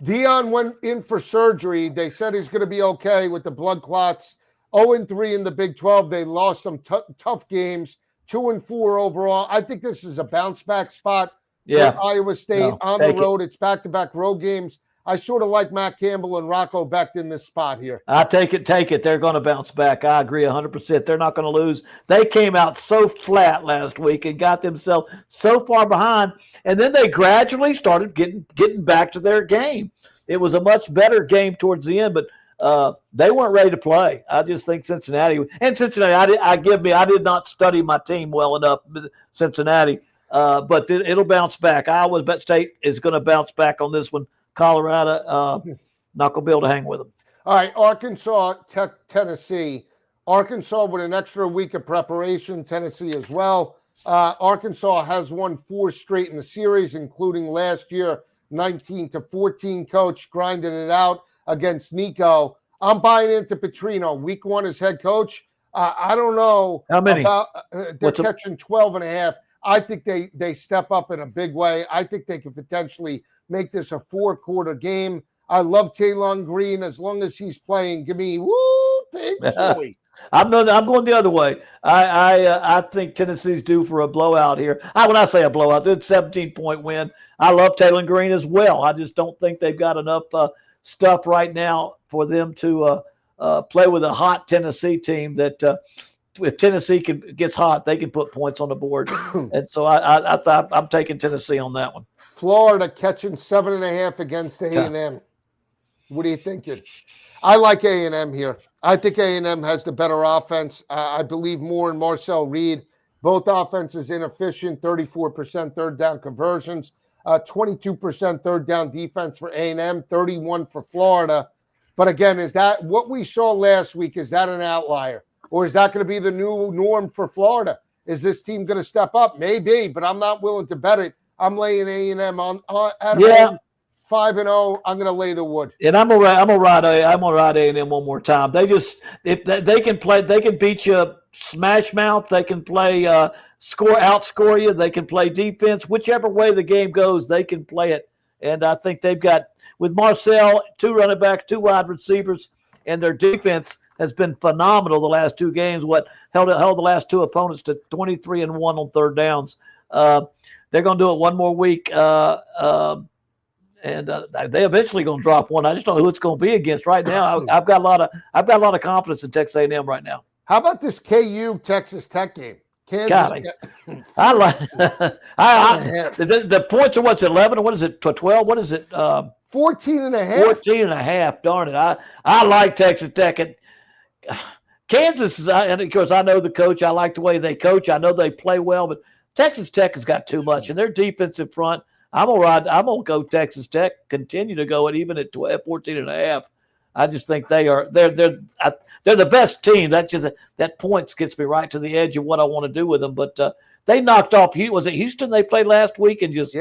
Dion went in for surgery. They said he's going to be okay with the blood clots. 0-3 in the Big 12. They lost some tough games. 2-4 overall. I think this is a bounce back spot for Iowa State on the road. It's back-to-back road games. I sort of like Matt Campbell and Rocco Becht in this spot here. I take it. They're going to bounce back. I agree 100%. They're not going to lose. They came out so flat last week and got themselves so far behind, and then they gradually started getting back to their game. It was a much better game towards the end, but they weren't ready to play. I just think Cincinnati. I did not study my team well enough, Cincinnati, but it'll bounce back. Iowa State is going to bounce back on this one. Colorado, not going to be able to hang with them. All right, Arkansas, Tennessee. Arkansas with an extra week of preparation. Tennessee as well. Arkansas has won 4 straight in the series, including last year, 19-14. Coach grinding it out against Nico. I'm buying into Petrino. Week 1 as head coach. I don't know how many. They're catching 12.5. I think they step up in a big way. I think they could potentially make this a 4-quarter game. I love Taylon Green as long as he's playing. Give me big joy. I'm going the other way. I think Tennessee's due for a blowout here. When I say a blowout, it's a 17-point win. I love Taylon Green as well. I just don't think they've got enough stuff right now for them to play with a hot Tennessee team that if Tennessee gets hot, they can put points on the board. And so I'm taking Tennessee on that one. Florida catching 7.5 against A&M. What are you thinking? I like A&M here. I think A&M has the better offense. I believe more in Marcel Reed. Both offenses inefficient, 34% third down conversions, 22% third down defense for A&M, 31 for Florida. But again, is that what we saw last week? Is that an outlier? Or is that going to be the new norm for Florida? Is this team going to step up? Maybe, but I'm not willing to bet it. I'm laying A&M at home, 5-0. I'm going to lay the wood. And I'm gonna ride A&M one more time. If they can play, they can beat you smash mouth. They can play outscore you. They can play defense. Whichever way the game goes, they can play it. And I think they've got, with Marcel, 2 running backs, 2 wide receivers, and their defense has been phenomenal the last 2 games. Held the last 2 opponents to 23-1 on third downs. They're going to do it one more week, and they eventually going to drop one. I just don't know who it's going to be against right now. I've got a lot of confidence in Texas A&M right now. How about this KU Texas Tech game? Kansas. I like the points are what's 11 or what is it? 12? What is it? 14.5. 14.5. Darn it! I like Texas Tech. And Kansas, and of course I know the coach. I like the way they coach. I know they play well, but Texas Tech has got too much, and their defensive front. I'm gonna go Texas Tech. Continue to go, and even at 14.5. I just think they're the best team. That points gets me right to the edge of what I want to do with them. But they knocked off. Was it Houston they played last week and just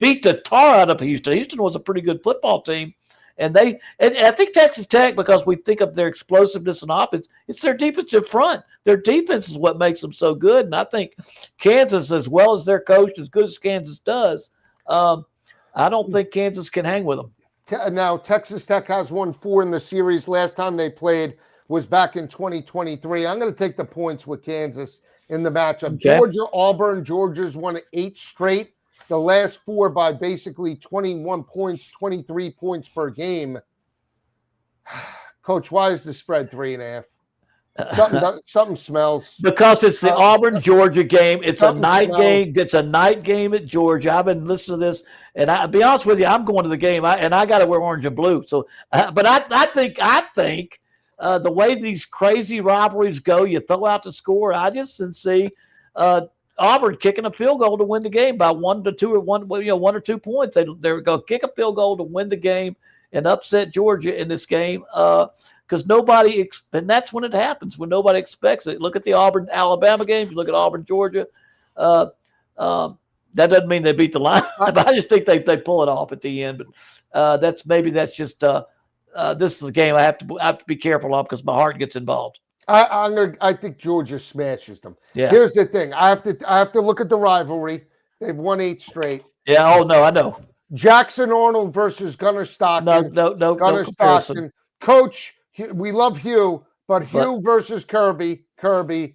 beat the tar out of Houston? Houston was a pretty good football team, and I think Texas Tech, because we think of their explosiveness and offense, it's their defensive front. Their defense is what makes them so good. And I think Kansas, as well as their coach, as good as Kansas does, I don't think Kansas can hang with them. Now, Texas Tech has won 4 in the series. Last time they played was back in 2023. I'm going to take the points with Kansas in the matchup. Okay. Georgia, Auburn. Georgia's won 8 straight. The last 4 by basically 21 points, 23 points per game. Coach, why is the spread 3.5? Something smells. Because it's the Auburn-Georgia game. It's a night smells. game. It's a night game at Georgia. I've been listening to this, and I'll be honest with you, I'm going to the game, and I got to wear orange and blue. So, but I think the way these crazy rivalries go, you throw out the score. I just see Auburn kicking a field goal to win the game by 1 or 2 points. They're going to kick a field goal to win the game and upset Georgia in this game. Because nobody, and that's when it happens, when nobody expects it. Look at the Auburn-Alabama game. You look at Auburn-Georgia. That doesn't mean they beat the line. I just think they pull it off at the end. But that's just this is a game I have to be careful of because my heart gets involved. I think Georgia smashes them. Yeah. Here's the thing. I have to look at the rivalry. They've won 8 straight. Yeah. Oh no, I know. Jackson Arnold versus Gunnar Stockton. No Gunnar Stockton. Coach. We love Hugh, but Hugh versus Kirby. They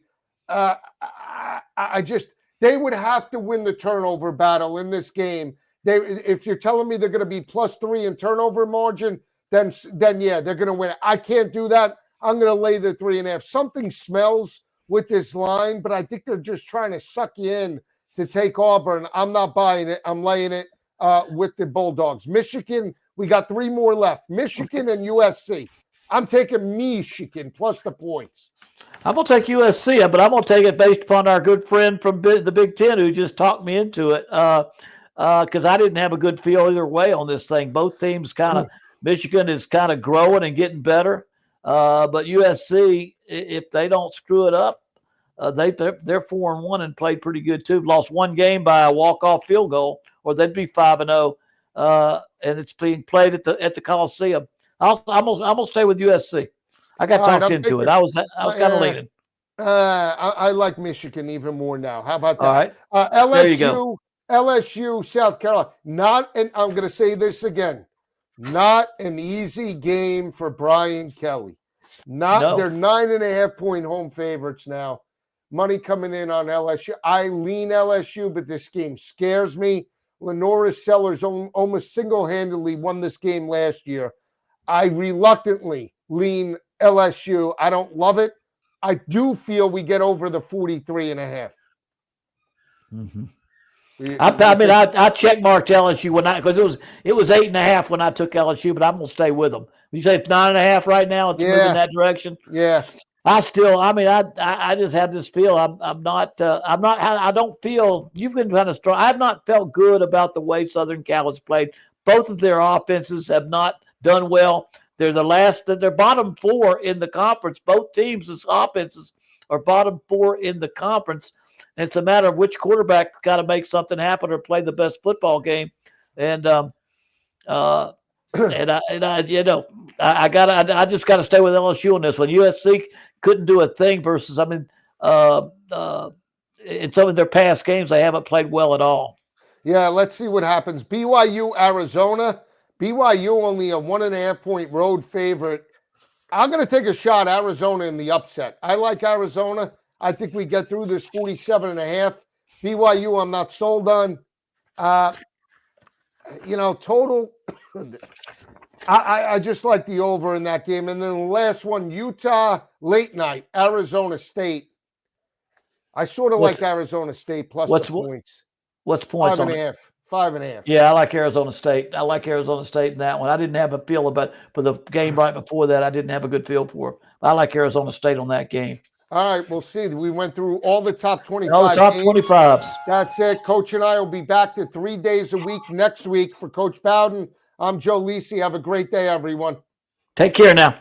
would have to win the turnover battle in this game. If you're telling me they're going to be +3 in turnover margin, then yeah, they're going to win. I can't do that. I'm going to lay the 3.5. Something smells with this line, but I think they're just trying to suck you in to take Auburn. I'm not buying it. I'm laying it with the Bulldogs. Michigan, we got 3 more left. Michigan and USC. I'm taking Michigan plus the points. I'm going to take USC, but I'm going to take it based upon our good friend from the Big Ten who just talked me into it because I didn't have a good feel either way on this thing. Both teams Michigan is kind of growing and getting better, but USC, if they don't screw it up, they're 4-1 and played pretty good too. Lost 1 game by a walk-off field goal, or they'd be 5-0, and it's being played at the Coliseum. I'm gonna stay with USC. I got talked into it. I was kind of leaning. I like Michigan even more now. How about that? All right. LSU, there you go. LSU, South Carolina. I'm going to say this again. Not an easy game for Brian Kelly. They're 9.5-point home favorites now. Money coming in on LSU. I lean LSU, but this game scares me. Lenora Sellers almost single-handedly won this game last year. I reluctantly lean LSU. I don't love it. I do feel we get over the 43.5. Mm-hmm. I checkmarked LSU because it was 8.5 when I took LSU, but I'm gonna stay with them. You say it's 9.5 right now. It's moving in that direction. Yeah. I just have this feel. I don't feel you've been kind of strong. I've not felt good about the way Southern Cal has played. Both of their offenses have not done well. They're they're bottom 4 in the conference. Both teams' offenses are bottom 4 in the conference. And it's a matter of which quarterback got to make something happen or play the best football game. And I just got to stay with LSU on this one. USC couldn't do a thing versus, in some of their past games, they haven't played well at all. Yeah, let's see what happens. BYU, Arizona. BYU only a 1.5-point road favorite. I'm going to take a shot Arizona in the upset. I like Arizona. I think we get through this 47.5. BYU, I'm not sold on. Total. I just like the over in that game. And then the last one, Utah, late night, Arizona State. I sort of like Arizona State plus the points. What's points 5.5. 5.5. Yeah, I like Arizona State. I like Arizona State in that one. I didn't have a feel for the game right before that. I didn't have a good feel for it. I like Arizona State on that game. All right, we'll see. We went through all the top 25 All the top games. 25s. That's it. Coach and I will be back to 3 days a week next week for Coach Bowden. I'm Joe Lisi. Have a great day, everyone. Take care now.